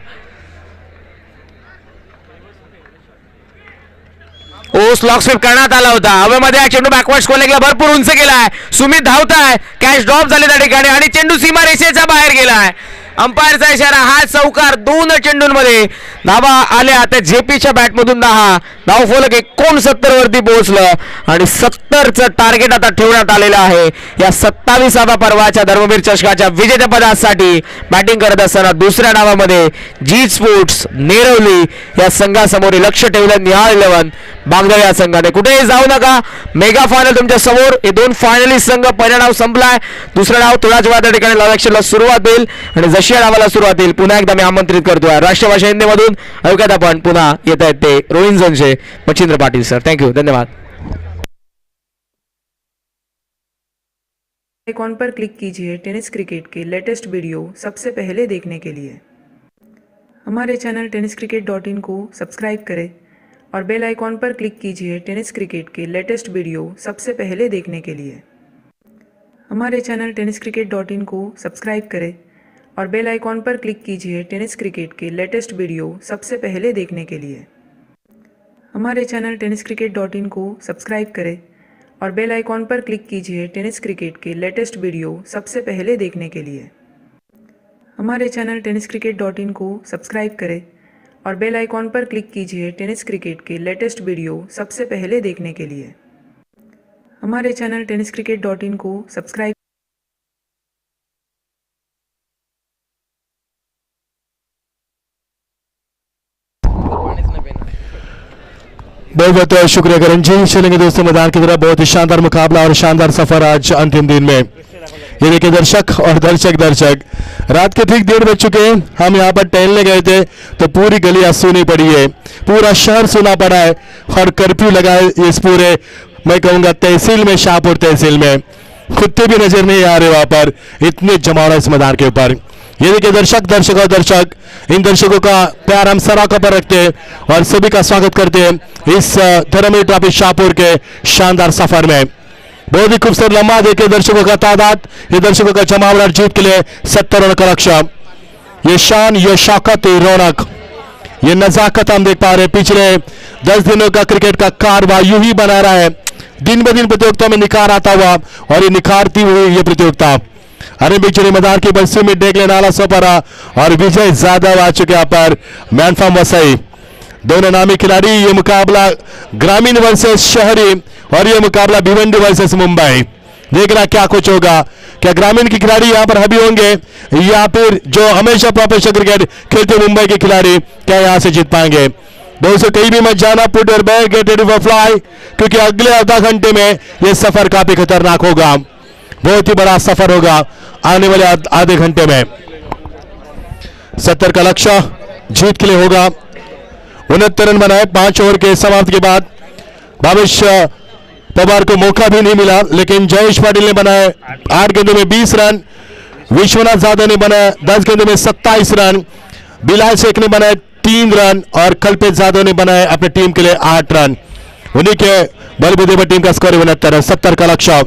स्लॉक स्वीप करण्यात आला होता. हवेमध्ये हा चेंडू बॅकवर्ड स्क्वेअर भरपूर उंच गेलाय. सुमित धावताय. कॅच ड्रॉप झाले त्या ठिकाणी आणि चेंडू सीमा रेषेच्या बाहेर गेलाय. अंपायरचा इशारा. हा चौकार 2 चेंडूंमध्ये धावा आल्या. त्या जेपीच्या बॅटमधून 10. धावफलक 69 वरती पोहोचलं आणि 70चं टार्गेट आता ठेवण्यात आलेलं आहे. या 27व्या पर्वाच्या धर्मवीर चषकाच्या विजेतेपदासाठी बॅटिंग करत असताना दुसऱ्या डावामध्ये जी स्पोर्ट्स नेरवली या संघासमोर लक्ष ठेवलं. निहाळ 11 बागदळ या संघाने. कुठेही जाऊ नका. मेगा फायनल तुमच्या समोर. हे 2 फायनलिस्ट संघ. पहिला डाव संपलाय. दुसरा डाव थोड्याच वेळात या ठिकाणी लॉक सुरुवात होईल आणि जशी डावाला सुरुवात होईल पुन्हा एकदा मी आमंत्रित करतोय राष्ट्रीय भाषा हिंदीमधून ऐकत आपण पुन्हा येत आहेत ते रोहिंजनचे मच्छिंद्र पाटील सर. थँक्यू. धन्यवाद. आइकॉन पर क्लिक कीजिए टेनिस क्रिकेट के लेटेस्ट वीडियो सबसे पहले देखने के लिए. हमारे चैनल tenniscricket.in को सब्सक्राइब करें और बेल आइकॉन पर क्लिक कीजिए टेनिस क्रिकेट के लेटेस्ट वीडियो सबसे पहले देखने के लिए. हमारे चैनल tenniscricket.in को सब्सक्राइब करें और बेल आइकॉन पर क्लिक कीजिए टेनिस क्रिकेट के लेटेस्ट वीडियो सबसे पहले देखने के लिए. हमारे चैनल tenniscricket.in को सब्सक्राइब करें और बेल आइकॉन पर क्लिक कीजिए टेनिस क्रिकेट के लेटेस्ट वीडियो सबसे पहले देखने के लिए. हमारे चैनल tenniscricket.in को सब्सक्राइब करें और बेल आइकॉन पर क्लिक कीजिए टेनिस क्रिकेट के लेटेस्ट वीडियो सबसे पहले देखने के लिए. हमारे चैनल tenniscricket.in को सब्सक्राइब बहुत बहुत शुक्रिया करण जी. चलेंगे दोस्तों मैदान की तरफ. बहुत ही शानदार मुकाबला और शानदार सफर आज अंतिम दिन में. ये देखिए दर्शक और दर्शक रात के ठीक 1:30 बज चुके हैं। हम यहाँ पर टहलने गए थे तो पूरी गलियां सूनी पड़ी है, पूरा शहर सुना पड़ा है और कर्फ्यू लगा है इस पूरे, मैं कहूँगा तहसील में, शाहपुर तहसील में। कुत्ते भी नजर नहीं आ रहे वहां पर, इतने जमावड़ा इस मैदान के ऊपर। ये देखिए दर्शक, इन दर्शकों का प्यार हम सराखों पर रखते हैं और सभी का स्वागत करते हैं इस धर्मवीर ट्रॉफी शाहपुर के शानदार सफर में। बहुत ही खूबसूरत लम्हा देखिए दर्शकों का तादाद, ये दर्शकों का जमावड़ा जीत के लिए 70 रन का लक्ष्य। ये शान, ये शौकत, ये रौनक, ये नजाकत हम देख पा रहे हैं। पिछले 10 दिनों का क्रिकेट का कारवां यूं ही बना रहा है, दिन ब दिन प्रतियोगिता में निखार आता हुआ और ये निखारती हुई ये प्रतियोगिता। अरे बिचड़ी मैदान की बस्ती में डेगले नाला सोपरा और विजय जाधव आ चुके यहाँ पर मैन फ्रॉम वसई। दोनों नामी खिलाड़ी, ये मुकाबला ग्रामीण वर्सेस शहरी और ये मुकाबला भिवंडी वर्सेस मुंबई। देखना क्या कुछ होगा, क्या ग्रामीण के खिलाड़ी यहाँ पर हावी होंगे या फिर जो हमेशा प्रोफेशनल क्रिकेट खेलते मुंबई के खिलाड़ी क्या यहाँ से जीत पाएंगे। दोस्तों कहीं भी मत जाना, put your bag, get ready for fly, क्योंकि अगले आधा घंटे में यह सफर काफी खतरनाक होगा। बहुत ही बड़ा सफर होगा आने वाले आधे घंटे में। 70 का लक्ष्य जीत के लिए होगा। 69 रन बनाए 5 ओवर के समाप्ति के बाद। भावेश पवार को मौका भी नहीं मिला, लेकिन जयेश पाटिल ने बनाए 8 गेंदों में 20 रन, विश्वनाथ जाधव ने बनाए 10 गेंदों में 27 रन, बिलाल शेख ने बनाए 3 रन और कल्पेश जाधव ने बनाए अपनी टीम के लिए 8 रन। उन्हीं के बलबूते टीम का स्कोर 69 रन। 70 का लक्ष्य।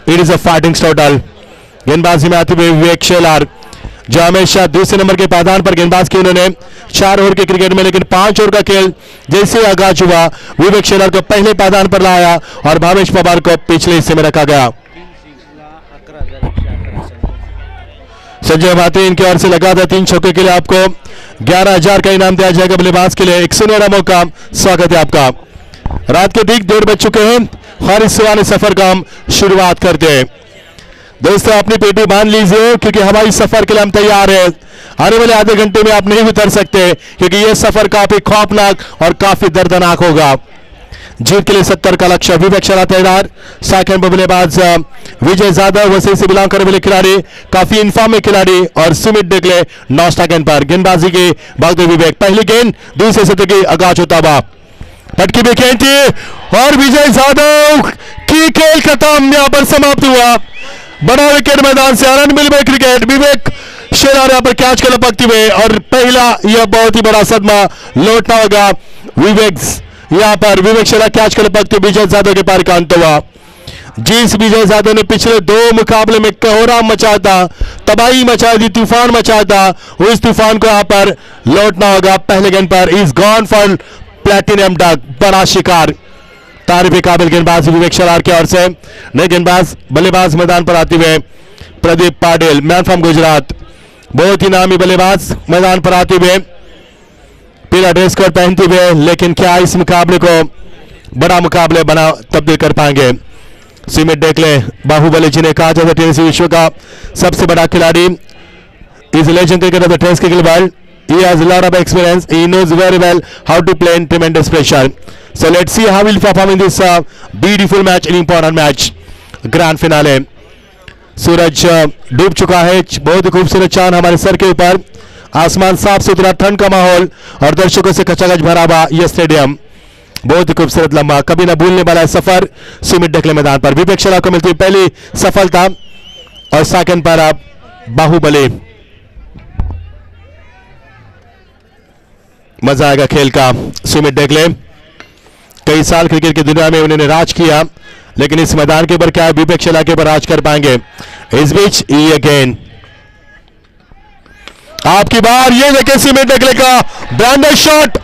It is a fighting total. गेंदबाजी में आते हुए विवेक शेलार, जो हमेशा दूसरे नंबर के पायदान पर गेंदबाज की, उन्होंने 4 ओवर के क्रिकेट में, लेकिन 5 ओवर का खेल जैसे आगाज हुआ विवेक शेलार को पहले पायदान पर लाया और भावेश पवार को पिछले हिस्से में रखा गया। संजय भाटी इनकी ओर से लगा था 3 छक्के के लिए आपको 11,000 का इनाम दिया जाएगा बल्लेबाज के लिए। एक सुनहरा मौका, स्वागत है आपका। रात के ठीक 1:30 बज चुके हैं और इस सुहाने सफर का हम शुरुआत करते हैं। दोस्तों अपनी पेटी बांध लीजिए, क्योंकि हवाई सफर के लिए हम तैयार हैं। आने वाले आधे घंटे में आप नहीं उतर सकते, क्योंकि यह सफर काफी खौफनाक और काफी दर्दनाक होगा। जीत के लिए 70 का लक्ष्य। विवेक शेलार तैयार, सेकंड बल्लेबाज विजय जाधव वसई से बिलोंग करने वाले खिलाड़ी, काफी इनफॉर्म में खिलाड़ी, और सुमित डेगले नॉस्टा गेंद पर। गेंदबाजी के भागते विवेक, पहली गेंद दूसरे सत्र की आगाज होता हुआ पटकी भी खेलती और विजय जाधव की खेल खत्म यहां पर समाप्त हुआ। बड़ा विकेट मैदान से आनंद मिल गए क्रिकेट। विवेक शेलार यहां पर कैच कर लपकते हुए और पहला यह बहुत ही बड़ा सदमा लौटना होगा। विवेक शेलार कैच कर लपकते विजय जाधव के पार का अंत हुआ। जिस विजय जाधव ने पिछले 2 मुकाबले में कोहराम मचाया था, तबाही मचाई थी, तूफान मचाया था, उस तूफान को यहां पर लौटना होगा। पहले गेंद पर is gone for platinum duck, बड़ा शिकार। तारीफ काबिल गेंदबाज विवेक शेलार की ओर से। नए गेंदबाज बल्लेबाज मैदान पर आते हुए प्रदीप पाटिल, मैन फ्रॉम गुजरात, बहुत ही नामी बल्लेबाज मैदान पर आते हुए, पीला ड्रेस कोड पहनते हुए, लेकिन क्या इस मुकाबले को बड़ा मुकाबले बना तब्दील कर पाएंगे। सुमित डेगले, बाहुबली जिन्हें कहा जाता है टेनिस विश्व का सबसे बड़ा खिलाड़ी, is legend cricketer of the tennis cricket world. He has a lot of experience. He knows very well how to play in tremendous pressure. So let's see how he'll perform in this beautiful match, an important match, grand finale. Suraj डूब चुका है, बहुत ही खूबसूरत चांद हमारे sir के ऊपर, आसमान साफ सुथरा, ठंड का माहौल और दर्शकों से खचाखच भरा हुआ यह स्टेडियम। बहुत ही खूबसूरत लम्हा, कभी ना भूलने वाला सफर सुमित डेगले मैदान पर। विवेक शेलार को मिलती पहली सफलता और सेकंड पर आप बाहुबली। मजा आएगा खेल का। सुमित डेगले कई साल क्रिकेट की दुनिया में उन्होंने राज किया, लेकिन इस मैदान के ऊपर क्या विवेक शेलार के ऊपर राज कर पाएंगे। इस बीच ये गेंद आपकी बार, ये देखें सुमित डेगले का branded shot,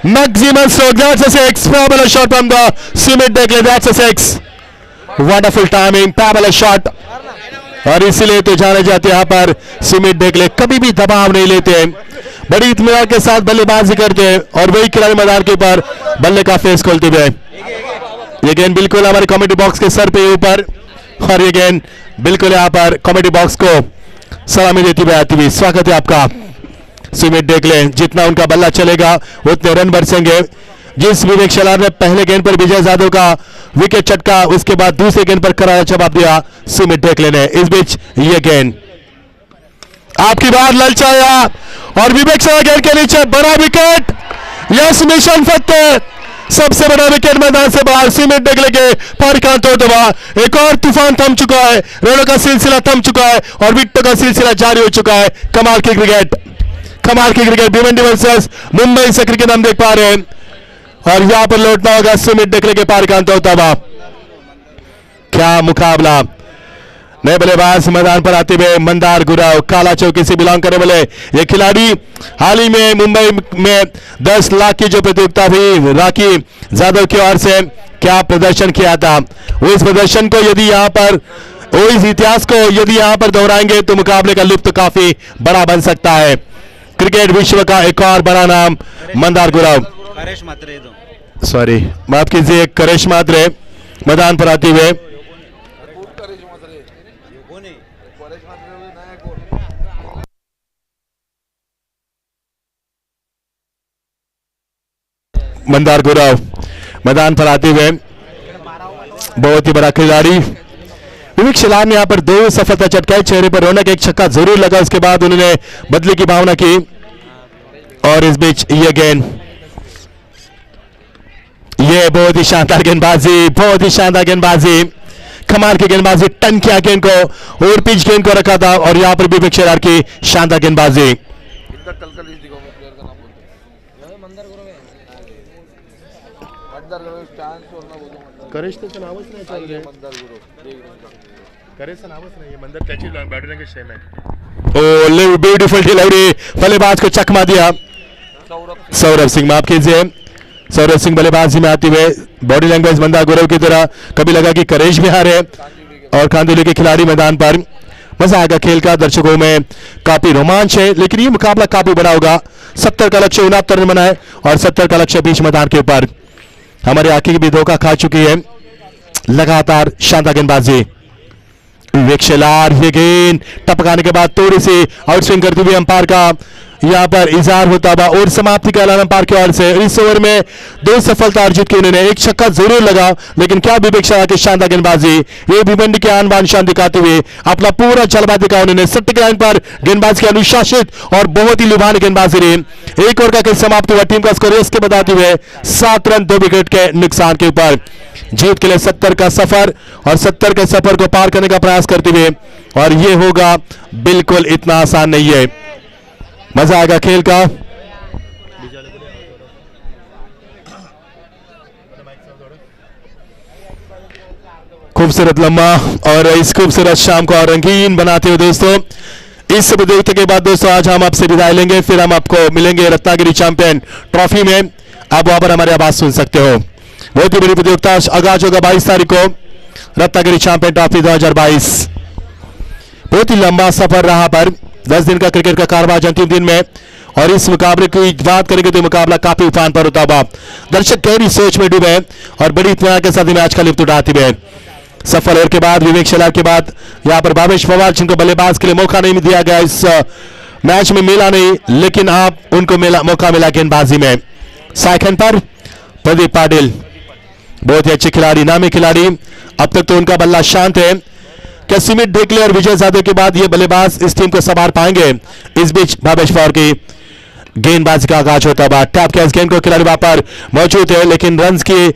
maximum stroke, that's a six, fabulous shot from the Sumit Degle, that's a six, wonderful timing, fabulous shot. और इसीलिए तो जाने जाते यहां पर सुमित डेगले कभी भी दबाव नहीं लेते, बड़ी इत्मीनान के साथ बल्लेबाजी करते हैं और वही खिलाड़ी मैदान के ऊपर बल्ले का फेस खोलते हुए। ये गेंद बिल्कुल हमारे कमेटी बॉक्स के सर पे ऊपर और ये गेंद बिल्कुल यहाँ पर कमेटी बॉक्स को सलामी देती हुई आती हुई। स्वागत है आपका सुमित डेगले। जितना उनका बल्ला चलेगा उतने रन बरसेंगे। जिस विवेक शेलार ने पहले गेंद पर विजय जाधव का विकेट चटका, उसके बाद दूसरे गेंद पर करारा जवाब दिया सुमित ढेकले ने। इस बीच ये गेंद आपकी बार ललचाया और विवेक शेलार गेंद के नीचे बड़ा विकेट। यस मिशन फतेह, सबसे बड़ा विकेट मैदान से बाहर सुमित ढेकले के पारिकांत दबा। एक और तूफान थम चुका है, रनों का सिलसिला थम चुका है और विकेटों का सिलसिला जारी हो चुका है। कमाल की क्रिकेट, कमाल की क्रिकेट। भिवंडी वर्सेस मुंबई से क्रिकेट हम देख पा रहे हैं और यहां पर लौटना होगा सुमित ढेकले के पारिकांत दबा। क्या मुकाबला। नए बल्लेबाज मैदान पर आते हुए मंदार गुराव, काला चौकी से बिलोंग करने वाले ये खिलाड़ी हाल ही में मुंबई में 10 लाख की जो प्रतियोगिता हुई राखी जाधव की ओर से, क्या प्रदर्शन किया था। वो इस प्रदर्शन को यदि यहां पर, वो इस इतिहास को यदि यहां पर दोहराएंगे तो मुकाबले का लुत्फ काफी बड़ा बन सकता है। क्रिकेट विश्व का एक और बड़ा नाम मंदार गुराव, सॉरी माफ कीजिए, करेश मात्रे मैदान पर आते हुए। मंदार गुराव मैदान पर आते हुए, बहुत ही बड़ा खिलाड़ी। विवेक शेलार ने यहां पर 2 सफलता चटकाई, चेहरे पर रौनक, एक छक्का जरूर लगा, उसके बाद उन्होंने बदले की भावना की। और इस बीच ये गेंद, ये बहुत ही शानदार गेंदबाजी, बहुत ही शानदार गेंदबाजी, कमाल की गेंदबाजी। टन किया गेंद को और पिच गेंद को रखा था और यहां पर विवेक शेलार की शानदार गेंदबाजी। ब्यूटीफुल डिलीवरी, बल्लेबाज को चकमा दिया। सौरभ सिंह, माफ कीजिए, सौरभ सिंह बल्लेबाजी में आते हुए। बॉडी लैंग्वेज मंदार गुरव की तरह, कभी लगा कि करेश बिहार है और कांदिवली के खिलाड़ी मैदान पर। मजा आएगा खेल का, दर्शकों में काफी रोमांच है, लेकिन ये मुकाबला काफी बड़ा होगा। 70 का लक्ष्य 69 रन बनाए और 70 का लक्ष्य बीच मैदान के ऊपर। हमारे आंखें भी धोखा खा चुकी है। लगातार शानदार गेंदबाजी, विवेक शेलार, ये गेंद टपकाने के बाद थोड़ी सी आउट स्विंग करती हुई अंपायर का यहां पर इजहार होता हुआ और समाप्ति का ऐलान अंपायर की ओर से। इस ओवर में 2 सफलता अर्जित की उन्होंने, एक छक्का जरूर लगा, लेकिन क्या विवेक शेलार की शानदार गेंदबाजी। ये भिवंडी के आन बान शान दिखाते हुए अपना पूरा जलवा दिखाया उन्होंने। सटीक लाइन पर गेंदबाजी की अनुशासित और बहुत ही लुभानी गेंदबाजी रही। एक ओवर का खेल समाप्त हुआ, टीम का स्कोर इसके बताते हुए 7 रन 2 विकेट के नुकसान के ऊपर। जीत के लिए 70 का सफर और 70 के सफर को पार करने का प्रयास करते हुए, और ये होगा बिल्कुल इतना आसान नहीं है। मजा आएगा खेल का। खूबसूरत लम्हा और इस खूबसूरत शाम को और रंगीन बनाते हुए दोस्तों, इस प्रतियोगिता के बाद दोस्तों आज हम आपसे विदाई लेंगे, फिर हम आपको मिलेंगे रत्नागिरी चैंपियन ट्रॉफी में। आप वहां पर हमारी आवाज सुन सकते हो। बहुत ही बड़ी प्रतियोगिता आगाज होगा 22 तारीख को, रत्नागिरी चैंपियन ट्रॉफी 2022। बहुत ही लंबा सफर रहा पर 10 दिन का क्रिकेट का कारोबार अंतिम दिन में, और इस मुकाबले की बात करेंगे तो मुकाबला काफी उफान पर होता हुआ। दर्शक गहरी सोच में डूबे और बड़ी इत्मीनान के साथ मैच का लुत्फ उठाते हुए। सफल ओवर के बाद विवेक शेलार के बाद यहां पर भावेश पवार, जिनको बल्लेबाज के लिए मौका नहीं दिया गया, इस मैच में मिला नहीं, लेकिन आप उनको मौका मिला गेंदबाजी में। साइखन पर प्रदीप पाटिल, बहुत ही अच्छे खिलाड़ी, नामी खिलाड़ी। अब तक तो उनका बल्ला शांत है। क्या सुमित ढेकले और विजय जाधव के बाद ये बल्लेबाज इस टीम को संभाल पाएंगे। इस बीच भावेश पवार की गेंदबाजी का आगाज होता है। टैप के इस गेंद को खिलाड़ी वहां पर मौजूद है, लेकिन रन्स की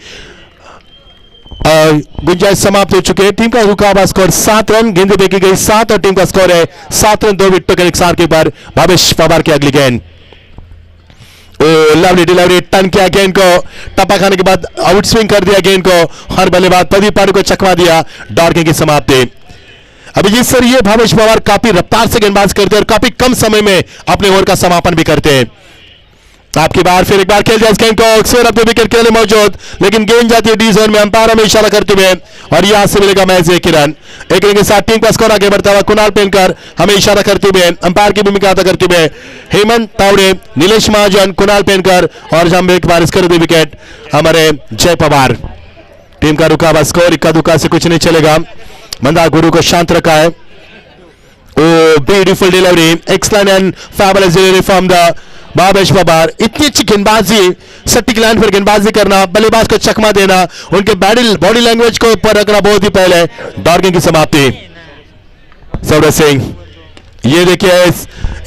गुंजाइश समाप्त हो चुके हैं। टीम का रुका हुआ स्कोर 7 रन, गेंदें फेंकी गई 7 और टीम का स्कोर है 7 रन 2 विकेटों के नुकसान के ऊपर। भावेश पवार की अगली गेंद, लवली डिलीवरी, टर्न किया गेंद को, टप्पा खाने के बाद आउट स्विंग कर दिया गेंद को, हर बल्लेबाज प्रदीप पाटिल को चकमा दिया। डॉर्किंग की समाप्ति। अभिजीत सर, ये भावेश पवार काफी रफ्तार से गेंदबाज करते हैं और काफी कम समय में अपने ओवर का समापन भी करते हैं। आपकी बार फिर एक बार खेल दिया इस गेंद को, अक्सर अपने विकेट के लिए मौजूद, लेकिन गेंद जाती है डी जोन में, अंपायर हमें इशारा करते हुए, और यहां से मिलेगा मैच 1 रन। एक रन के साथ टीम का स्कोर आगे बढ़ता हुआ। कुणाल पेनकर हमें इशारा करते हुए, अंपायर की भूमिका अदा करते हुए, हेमंत तावड़े, नीलेश महाजन, कुणाल पेनकर, और जहां एक बार कर दे विकेट हमारे जय पवार। टीम का रुका हुआ स्कोर, इक्का दुक्का से कुछ नहीं चलेगा। मंदार गुरु को शांत रखा है। Oh, beautiful delivery, excellent and fabulous delivery from the Bhavesh Pawar, इतनी अच्छी गेंदबाजी, सटीक लाइन पर गेंदबाजी करना, बल्लेबाज को चकमा देना, उनके बॉडी लैंग्वेज को ऊपर रखना बहुत ही पहले डॉर्गिंग की समाप्ति। सौरभ सिंह, ये देखिए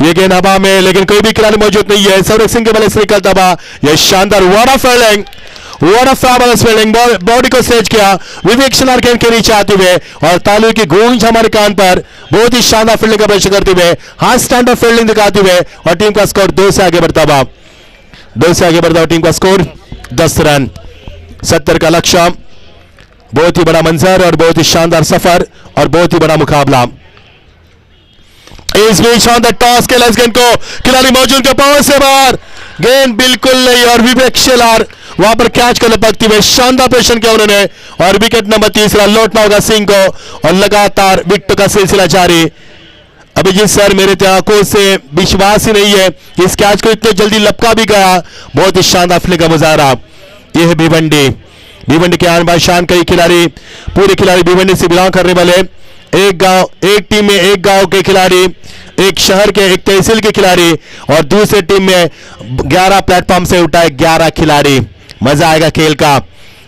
ये गेंद हवा में, लेकिन कोई भी खिलाड़ी मौजूद नहीं है। सौरभ सिंह के बल्ले से निकलता हुआ यह शानदार water fielding, What a fabulous fielding, body को सेज किया विवेक शलार गेंद के नीचे आते हुए और तालियों की गूंज हमारे कान पर, बहुत ही शानदार फील्डिंग का प्रदर्शन करते हुए, हाथ स्टैंड अप फील्डिंग दिखाते हुए और टीम का स्कोर 2 से आगे बढ़ता हुआ, 2 से आगे बढ़ता हुआ टीम का स्कोर 10 रन, 70 का लक्ष्य। बहुत ही बड़ा मंजर और बहुत ही शानदार सफर और बहुत ही बड़ा मुकाबला। इस बीच ऑन द टॉस के गेंद को खिलाड़ी मौजूद के पांव से बाहर, गेंद बिल्कुल नहीं और विवेक शेलार वहां पर कैच को लपकते हुए शानदार प्रदर्शन किया उन्होंने और विकेट नंबर 3 लौटना होगा सिंह को और लगातार विकेटों का सिलसिला जारी। अभिजीत सर, मेरे तो आंखों से विश्वास ही नहीं है कि इस कैच को इतने जल्दी लपका भी गया। बहुत ही शानदार फील्डिंग का मुजाहरा। यह है भिवंडी के आन बाशान कई खिलाड़ी, पूरे खिलाड़ी भिवंडी से बिलोंग करने वाले, एक गांव, एक टीम में एक गांव के खिलाड़ी, एक शहर के, एक तहसील के खिलाड़ी और दूसरे टीम में 11 प्लेटफॉर्म से उठाए 11 खिलाड़ी। मजा आएगा खेल का।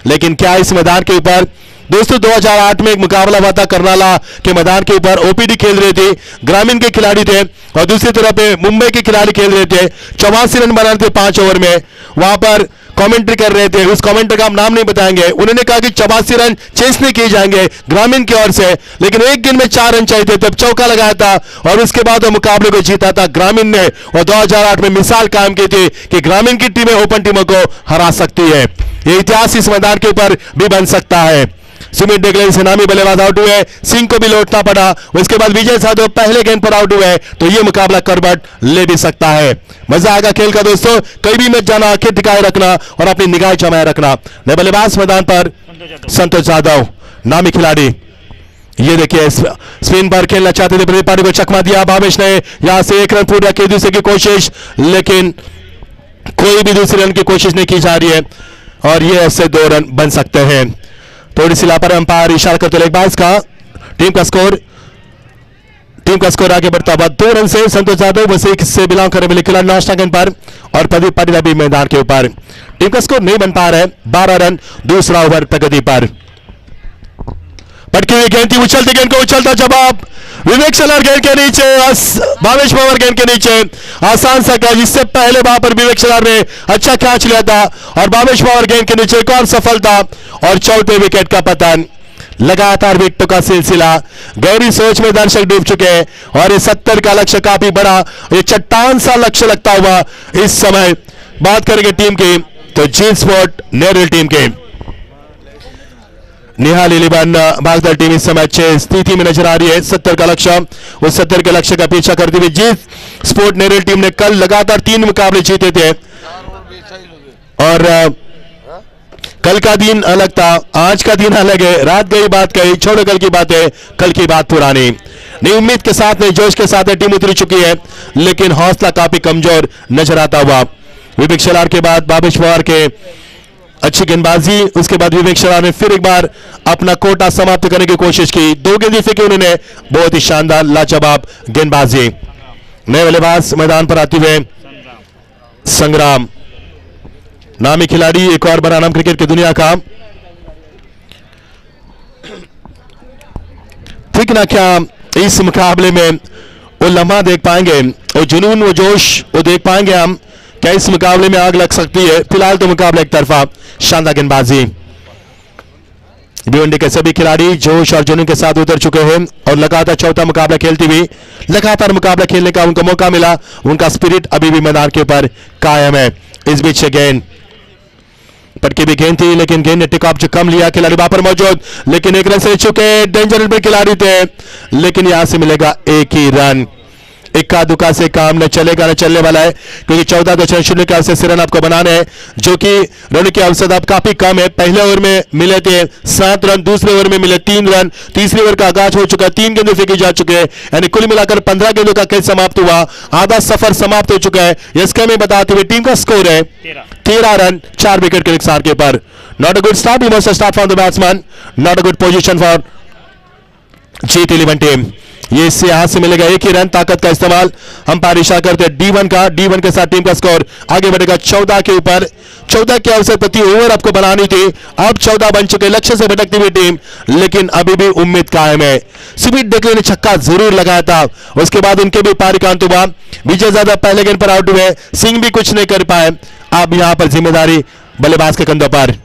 लेकिन क्या इस मैदान के ऊपर दोस्तों 2008 में एक मुकाबला हुआ था करनाला के मैदान के ऊपर, ओपीडी खेल रहे थे, ग्रामीण के खिलाड़ी थे और दूसरी तरफ पे मुंबई के खिलाड़ी खेल रहे थे। 84 रन बना रहे थे 5 ओवर में। वहां पर कमेंट्री कर रहे थे, उस कमेंट्री का हम नाम नहीं बताएंगे। उन्होंने कहा कि 84 रन चेस नहीं किए जाएंगे ग्रामीण की ओर से, लेकिन एक गेंद में 4 रन चाहिए थे, तब चौका लगाया था और उसके बाद वो मुकाबले को जीता था ग्रामीण ने और 2008 में मिसाल कायम की थी कि ग्रामीण की टीमें ओपन टीमों को हरा सकती है। ये इतिहास इस मैदान के ऊपर भी बन सकता है। सुमित डेगले से नामी बल्लेबाज आउट हुए, सिंह को भी लौटना पड़ा, उसके बाद विजय साधव पहले गेंद पर आउट हुए, तो ये मुकाबला करवट ले भी सकता है। मजा आएगा खेल का दोस्तों, कहीं भी मत जाना, आंखें टिकाए रखना और अपनी निगाह जमाए रखना। नए बल्लेबाज मैदान पर संतोष यादव, नामी खिलाड़ी। ये देखिए स्पिन पर खेलना चाहते थे, प्रदीप पांडे को चकमा दिया, भावेश ने यहां से 1 रन पूरा की दूसरे की कोशिश, लेकिन कोई भी दूसरे रन की कोशिश नहीं की जा रही है और ये ऐसे 2 रन बन सकते हैं। थोड़ी सी लापरवाही, अंपायर इशारा करते गेंदबाज का। टीम का स्कोर आगे बढ़ता हुआ 2 रन से संतोष यादव वैसे से बिलोंग करने वाले खिलाड़ी नाश्ता गेंद पर और प्रदीप पाटिल भी मैदान के ऊपर। टीम का स्कोर नहीं बन पा रहा है, 12 रन दूसरा ओवर प्रगति पर। पटकी हुई गेंद थी, उछलती गेंद को उछलता जवाब, विवेक शलार गेंद के नीचे, भावेश पवार गेंद के नीचे, आसान सा कैच। इससे पहले वहां पर विवेक शलार ने अच्छा कैच लिया था और भावेश पवार गेंद के नीचे एक और सफलता और चौथे विकेट का पतन। लगातार विकेटों का सिलसिला, गहरी सोच में दर्शक डूब चुके हैं और ये 70 का लक्ष्य काफी बड़ा, ये चट्टान सा लक्ष्य लगता हुआ इस समय। बात करेंगे टीम की तो जी स्पोर्ट नेरल टीम के निहाल 11 भागदल टीम इस समय अच्छे स्थिति में नजर आ रही है। 70 का लक्ष्य, उस 70 के लक्ष्य का पीछा करते हुए जी स्पोर्ट नेरल टीम ने कल लगातार 3 मुकाबले जीते थे और कल का दिन अलग था, आज का दिन अलग है। रात गई बात कही, छोड़ो कल की बात है, कल की बात पुरानी। नई उम्मीद के साथ, नई जोश के साथ टीम उतरी चुकी है, लेकिन हौसला काफी कमजोर नजर आता हुआ। विवेक शलार के बाद भावेश पवार के अच्छी गेंदबाजी, उसके बाद विवेक शलार ने फिर एक बार अपना कोटा समाप्त करने की कोशिश की, 2 गेंदें फेंकी उन्होंने, बहुत ही शानदार लाजवाब गेंदबाजी। नए बल्लेबाज मैदान पर आते हुए संग्राम, नामी खिलाड़ी, एक और बड़ा नाम क्रिकेट की दुनिया का। ठीक ना, क्या इस मुकाबले में वो लम्हा देख पाएंगे, वो जुनून, वो जोश वो देख पाएंगे हम? क्या इस मुकाबले में आग लग सकती है? फिलहाल तो मुकाबला एक तरफा, शानदार गेंदबाजी। भिवंडी के सभी खिलाड़ी जोश और जुनून के साथ उतर चुके हैं और लगातार चौथा मुकाबला खेलती हुई, लगातार मुकाबला खेलने का उनको मौका मिला, उनका स्पिरिट अभी भी मैदान के ऊपर कायम है। इस बीच से गेंद पटकी भी गेंद थी, लेकिन गेंद ने टिकअप जो कम लिया, खिलाड़ी वहां पर मौजूद, लेकिन 1 रन से चुके, डेंजर रन पे खिलाड़ी थे, लेकिन यहां से मिलेगा 1 ही रन। इक्का दुक्का से काम न चलेगा, न चलने वाला है, क्योंकि 14.0 के अवसर से रन आपको बनाने हैं, जो कि रन के अवसर अब काफी कम है। पहले ओवर में मिले थे 7 रन, दूसरे ओवर में मिले 3 रन, तीसरे ओवर का आगाज हो चुका है, 3 गेंदें फेंकी जा चुके हैं, यानी कुल मिलाकर 15 गेंदों का खेल समाप्त हुआ, आधा सफर समाप्त हो चुका है। इसके में बताते हुए टीम का स्कोर है 13 रन 4 विकेट के नुकसान के ऊपर। Not a good start, we must start from the batsman, not a good position for G11 team. ये इससे यहां से मिलेगा एक ही रन। ताकत का इस्तेमाल अंपायर इशारा करते हैं D1 का। D1 के साथ टीम का स्कोर आगे बढ़ेगा 14 के ऊपर। 14 के अवसर प्रति ओवर आपको बनानी थी, अब 14 बन चुके। लक्ष्य से भटकती हुई टीम, लेकिन अभी भी उम्मीद कायम है। स्मिथ डेक्ले ने छक्का जरूर लगाया था, उसके बाद उनके भी पारी का अंत हुआ। विजय ज्यादा पहले गेंद पर आउट हुए, सिंह भी कुछ नहीं कर पाए। अब यहां पर जिम्मेदारी बल्लेबाज के कंधों पर।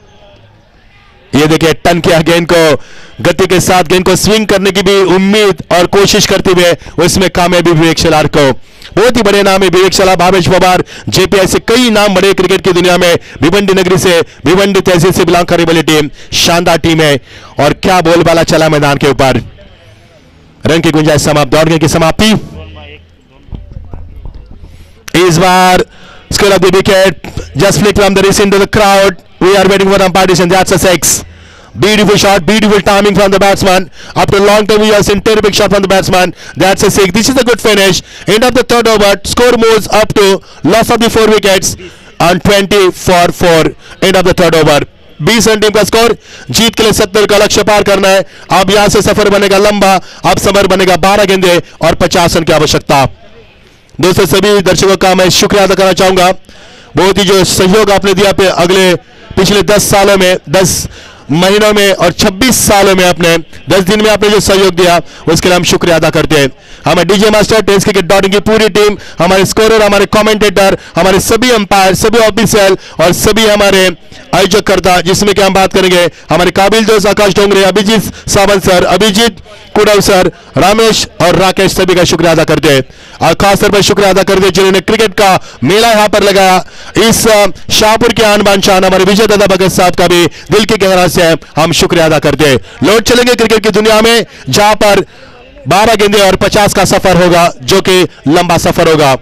ये देखिए टर्न किया गेंद को, गति के साथ गेंद को स्विंग करने की भी उम्मीद और कोशिश करते हुए उसमें कामयाबी विवेक शलार को। बहुत ही बड़े नाम है विवेक शलार, भावेश पवार, जेपीआई से कई नाम बड़े क्रिकेट की दुनिया में। भिवंडी नगरी से, भिवंडी तहसील से बिलोंग करने वाली टीम, शानदार टीम है। और क्या बोलबाला चला मैदान के ऊपर। रन की गुंजाइश समाप्त, दौड़ने की समाप्ति। इस बार score of the wicket just flicked from the wrist into the crowd. We are waiting for the umpire decision. That's a 6. Beautiful shot, beautiful timing from the batsman. After a long time, we have seen terrific shot from the batsman. That's a 6. This is a good finish. End of the third over. Score moves up to loss of the 4 wickets on 20-4. End of the third over. 20 run team का score. जीत के लिए 70 का लक्ष्य पार करना है। अब यहां से सफर बनेगा लंबा। अब सफर बनेगा 12 गेंदे और 50 रन की आवश्यकता। दोस्तों सभी दर्शकों का मैं शुक्रिया अदा करना चाहूंगा। बहुत ही जो सहयोग आपने दिया पे अगले पिछले 10 सालों में, 10 महीनों में और 26 सालों में, आपने 10 दिन में आपने जो सहयोग दिया उसके लिए हम शुक्रिया अदा करते हैं। हमारे डीजे मास्टर, टेनिसक्रिकेट.in की पूरी टीम, हमारे स्कोरर, हमारे कमेंटेटर, हमारे सभी अंपायर, सभी ऑफिशियल और सभी हमारे आयोजककर्ता, जिसमें कि हम बात करेंगे हमारे काबिल दोस्त आकाश डोंगरे, अभिजीत सावंत सर, अभिजीत कुडव सर, रमेश और राकेश, सभी का शुक्रिया अदा करते हैं। और खासतौर पर शुक्रिया अदा करते हैं जिन्होंने क्रिकेट का मेला यहां पर लगाया। इस शाहपुर के आन बान शान हमारे विजय दादा भगत साहब का भी दिल की गहराई से हम शुक्रिया अदा करते हैं। लौट चलेंगे क्रिकेट की दुनिया में, जहां पर 12 गेंदे और 50 का सफर होगा, जो कि लंबा सफर होगा।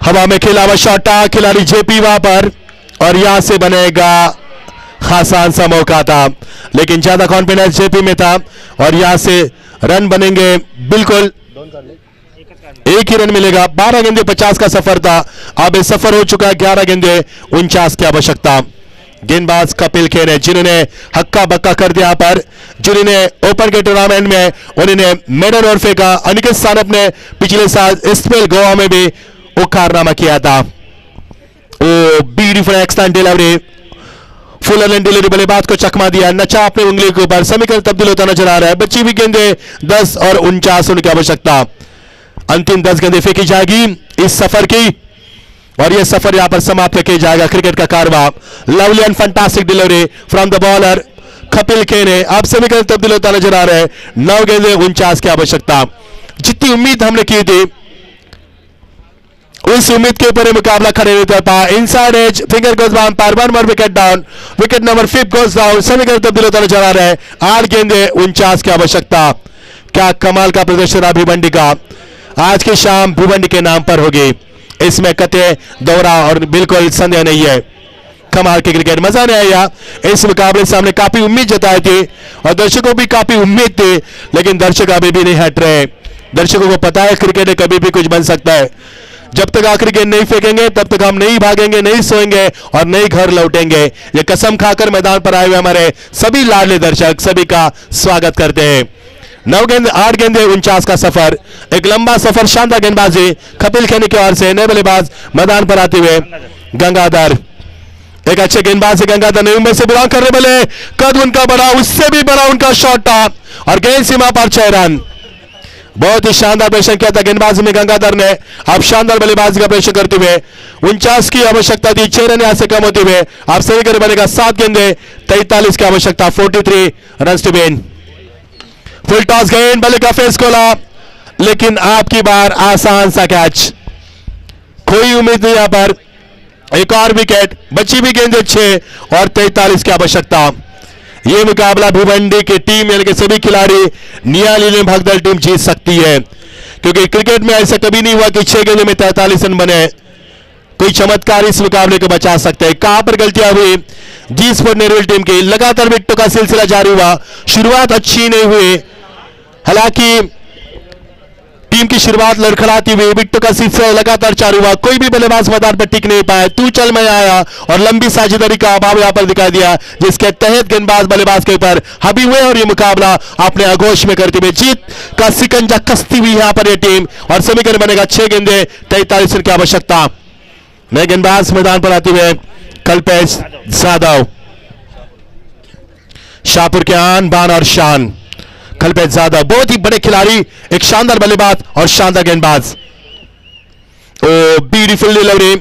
हवा में खेला हुआ शॉट, खिलाड़ी जेपी वहां पर, और यहां से बनेगा आसान सा मौका था, लेकिन ज्यादा कॉन्फिडेंस जेपी में था और यहां से रन बनेंगे। बिल्कुल एक ही रन मिलेगा। 12 गेंदे 50 का सफर था, अब यह सफर हो चुका है 11 गेंदे 49 की आवश्यकता। गेंदबाज कपिल खेर है जिन्होंने हक्का बक्का कर दिया पर, जिन्होंने ओपन के टूर्नामेंट में उन्होंने मेडल ओवर फेंका। अनिकेत सानप ने पिछले साल स्पेल गोवा में भी वो कारनामा किया था। ओ ब्यूटीफुल एक्सलेंट डिलीवरी, फुल एंड डिलीवरी, बल्लेबाज को चकमा दिया, नचा अपने उंगली के ऊपर। समीकरण तब्दील होता नजर आ रहा है। बची हुई गेंदे 10 और 49 रन की आवश्यकता। अंतिम 10 गेंदें फेंकी जाएगी इस सफर की, और यह सफर यहां पर समाप्त किया जाएगा। क्रिकेट का कारवा, lovely end fantastic delivery from the bowler Kapil Kher है। अब समीकरण तब्दील होता नजर आ रहा है। 9 गेंदें 49 की आवश्यकता। जितनी उम्मीद हमने की थी उस उम्मीद के ऊपर मुकाबला खड़े नहीं कर पाया। Inside edge, finger goes bound पर, 1 more wicket down, wicket number 5 goes down. समीकरण तब्दील होता नजर आ रहा है। 8 गेंदे 49 की आवश्यकता। क्या कमाल का प्रदर्शन रहा भिवंडी का। आज की शाम भिवंडी के नाम पर होगी, इसमें कते दौरा और बिल्कुल संदेह नहीं है। कमाल की क्रिकेट, मजा नहीं आया। इस मुकाबले से हमने काफी उम्मीद जताई थी और दर्शकों भी काफी उम्मीद थी, लेकिन दर्शक अभी भी नहीं हट रहे। दर्शकों को पता है क्रिकेट में कभी भी कुछ बन सकता है। जब तक आखिरी गेंद नहीं फेंकेंगे तब तक हम नहीं भागेंगे, नहीं सोएंगे और नहीं घर लौटेंगे। ये कसम खाकर मैदान पर आए हुए हमारे सभी लाडले दर्शक सभी का स्वागत करते हैं। 9 गेंद 8 गेंदे 49 का सफर, एक लंबा सफर, शानदार गेंदबाजी कपिल खेनी की ओर से। नए बल्लेबाज मैदान पर आते हुए गंगाधर, एक अच्छे गेंदबाज से गंगाधर ने मुंबई से बिलोंग करने वाले, कद उनका बड़ा, उससे भी बड़ा उनका शॉट था और गेंद सीमा पर 6 रन। बहुत ही शानदार प्रदर्शन किया था गेंदबाजी में गंगाधर ने। अब शानदार बल्लेबाजी का प्रदर्शन करते हुए 49 की आवश्यकता थी, 6 रन यहां से कम होते हुए अब समीकरण बनेगा 7 गेंदे 43 की आवश्यकता। 43 run to win. Full toss गेंद, बल्ले का फेस खोला, लेकिन आपकी बार आसान सा कैच, कोई उम्मीद नहीं यहां पर। एक और विकेट, बची भी गेंदे 6 और 43 की आवश्यकता। यह मुकाबला भिवंडी की टीम यानी कि सभी खिलाड़ी नियाली भगदड़ टीम जीत सकती है, क्योंकि क्रिकेट में ऐसा कभी नहीं हुआ कि 6 गेंदों में 43 रन बने। कोई चमत्कार इस मुकाबले को बचा सकते हैं। कहां पर गलतियां हुई जी स्पोर्ट नेरवल टीम की। लगातार विकेटों का सिलसिला जारी हुआ, शुरुआत अच्छी नहीं हुई, हालांकि टीम की शुरुआत लड़खड़ाती हुई विकेटों का सिलसिला लगातार चालू हुआ, कोई भी बल्लेबाज मैदान पर टिक नहीं पाया, तू चल मैं आया और लंबी साझेदारी का अभाव यहां पर दिखाई दिया, जिसके तहत गेंदबाज बल्लेबाज के ऊपर हावी हुए और ये मुकाबला अपने आगोश में करते हुए जीत का सिकंजा कसती हुई यहां पर ये टीम, और समीकरण बनेगा 6 गेंदे 43 रन की आवश्यकता। नए गेंदबाज मैदान पर आते हुए कल्पेश जाधव, शाहपुर के आन बान और शान कल्पेश जाधव, बहुत ही बड़े खिलाड़ी, एक शानदार बल्लेबाज और शानदार गेंदबाज। ओ ब्यूटीफुल डिलीवरी,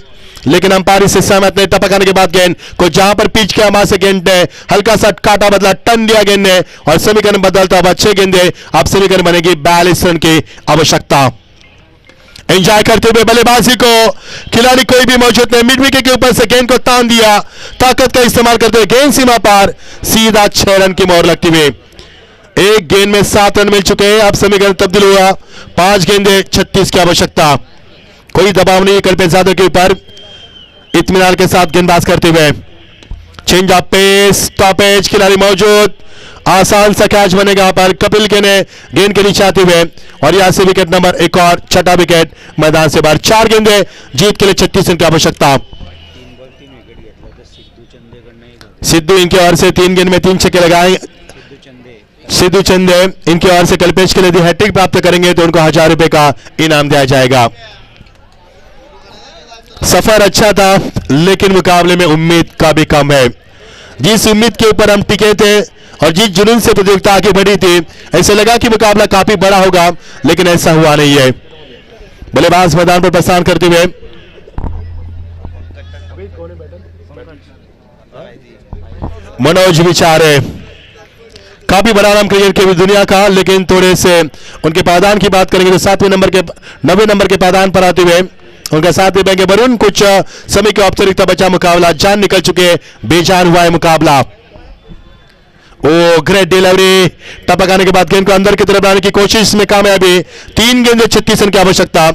लेकिन अंपायर से सहमत नहीं। टपकाने के बाद गेंद को जहां पर पिच के वहां से गेंद ने हल्का सा काटा बदला, टन दिया गेंद ने और समीकरण बदलता हुआ 6 गेंदे, अब समीकरण बनेगी 42 रन की आवश्यकता। एंजॉय करते हुए बल्लेबाजी को खिलाड़ी कोई भी मौजूद नहीं, मिड विकेट के ऊपर से गेंद को तान दिया, ताकत का इस्तेमाल करते हुए गेंद सीमा पार, सीधा 6 रन की मोहर लगती हुई। एक गेंद में 7 रन मिल चुके हैं, अब समीकरण तब्दील हुआ, 5 गेंदे 36 की आवश्यकता। कोई दबाव नहीं कल्पेश जाधव के ऊपर, इत्मीनान के साथ गेंदबाज करते हुए चेंज ऑफ पेस, स्टॉपेज, खिलाड़ी मौजूद, आसान सा कैच बनेगा यहां पर कपिल के ने गेंद के नीचे आते हुए, और यहां से विकेट नंबर एक और छठा विकेट मैदान से बाहर। 4 गेंदे जीत के लिए 36 रन की आवश्यकता। सिद्धू इनकी ओर से 3 गेंद में 3 छक्के लगाए, सिद्धू चंदे इनकी ओर से कल्पेश के लिए यदि हैट्रिक प्राप्त करेंगे तो उनको 1000 रुपए का इनाम दिया जाएगा। सफर अच्छा था, लेकिन मुकाबले में उम्मीद का भी कम है। जिस उम्मीद के ऊपर हम टिके थे और जिस जुनून से प्रतियोगिता आगे बढ़ी थी, ऐसे लगा कि मुकाबला काफी बड़ा होगा, लेकिन ऐसा हुआ नहीं है। बल्लेबाज मैदान पर प्रस्थान करते हुए मनोज विचारे, काफी बड़ा नाम क्रिकेट की दुनिया का, लेकिन थोड़े से उनके पायदान की बात करेंगे तो 9वें नंबर के पायदान पर आते हुए उनका साथ दे देंगे वरुण। कुछ समय की औपचारिकता बचा मुकाबला, जान निकल चुके, बेजान हुआ है मुकाबला। ओ ग्रेट डिलीवरी, टपक आने के बाद गेंद को अंदर की तरफ लाने की कोशिश में कामयाबी। 3 गेंदे 36 रन की आवश्यकता।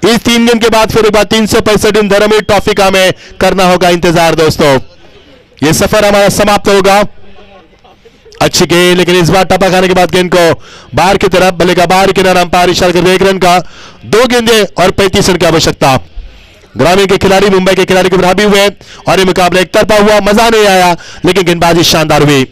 इस 3 गेंद के बाद फिर एक बार 365 दिन धर्मवीर ट्रॉफी का हमें करना होगा इंतजार दोस्तों। यह सफर हमारा समाप्त होगा। अच्छी गेंद, लेकिन इस बार टपक आने के बाद गेंद को बाहर की तरफ, बल्लेगा बाहर किनारा, अंपायर इशारा करते 1 रन का, 2 गेंदे और 35 रन की आवश्यकता। ग्रामीण के खिलाड़ी मुंबई के खिलाड़ी को हावी हुए और ये मुकाबला एक तरफा हुआ, मजा नहीं आया, लेकिन गेंदबाजी शानदार हुई।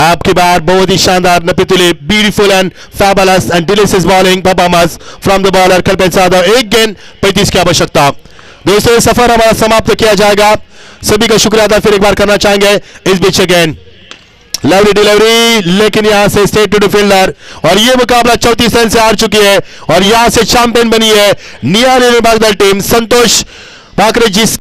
आपकी बार बहुत ही शानदार नपितुली, beautiful and fabulous and delicious bowling performance from the bowler Kalpesh Jadhav. 1 गेंद 35 की आवश्यकता। दोस्तों ये सफर हमारा समाप्त किया जाएगा। सभी का शुक्रिया अदा फिर एक बार करना चाहेंगे। इस बीच अगेन लवली डिलीवरी, लेकिन यहां से स्टेट टू फील्डर, और ये मुकाबला 34 रन से हार चुकी है और यहां से चैंपियन बनी है निया बागदल टीम। संतोष भाकरे जी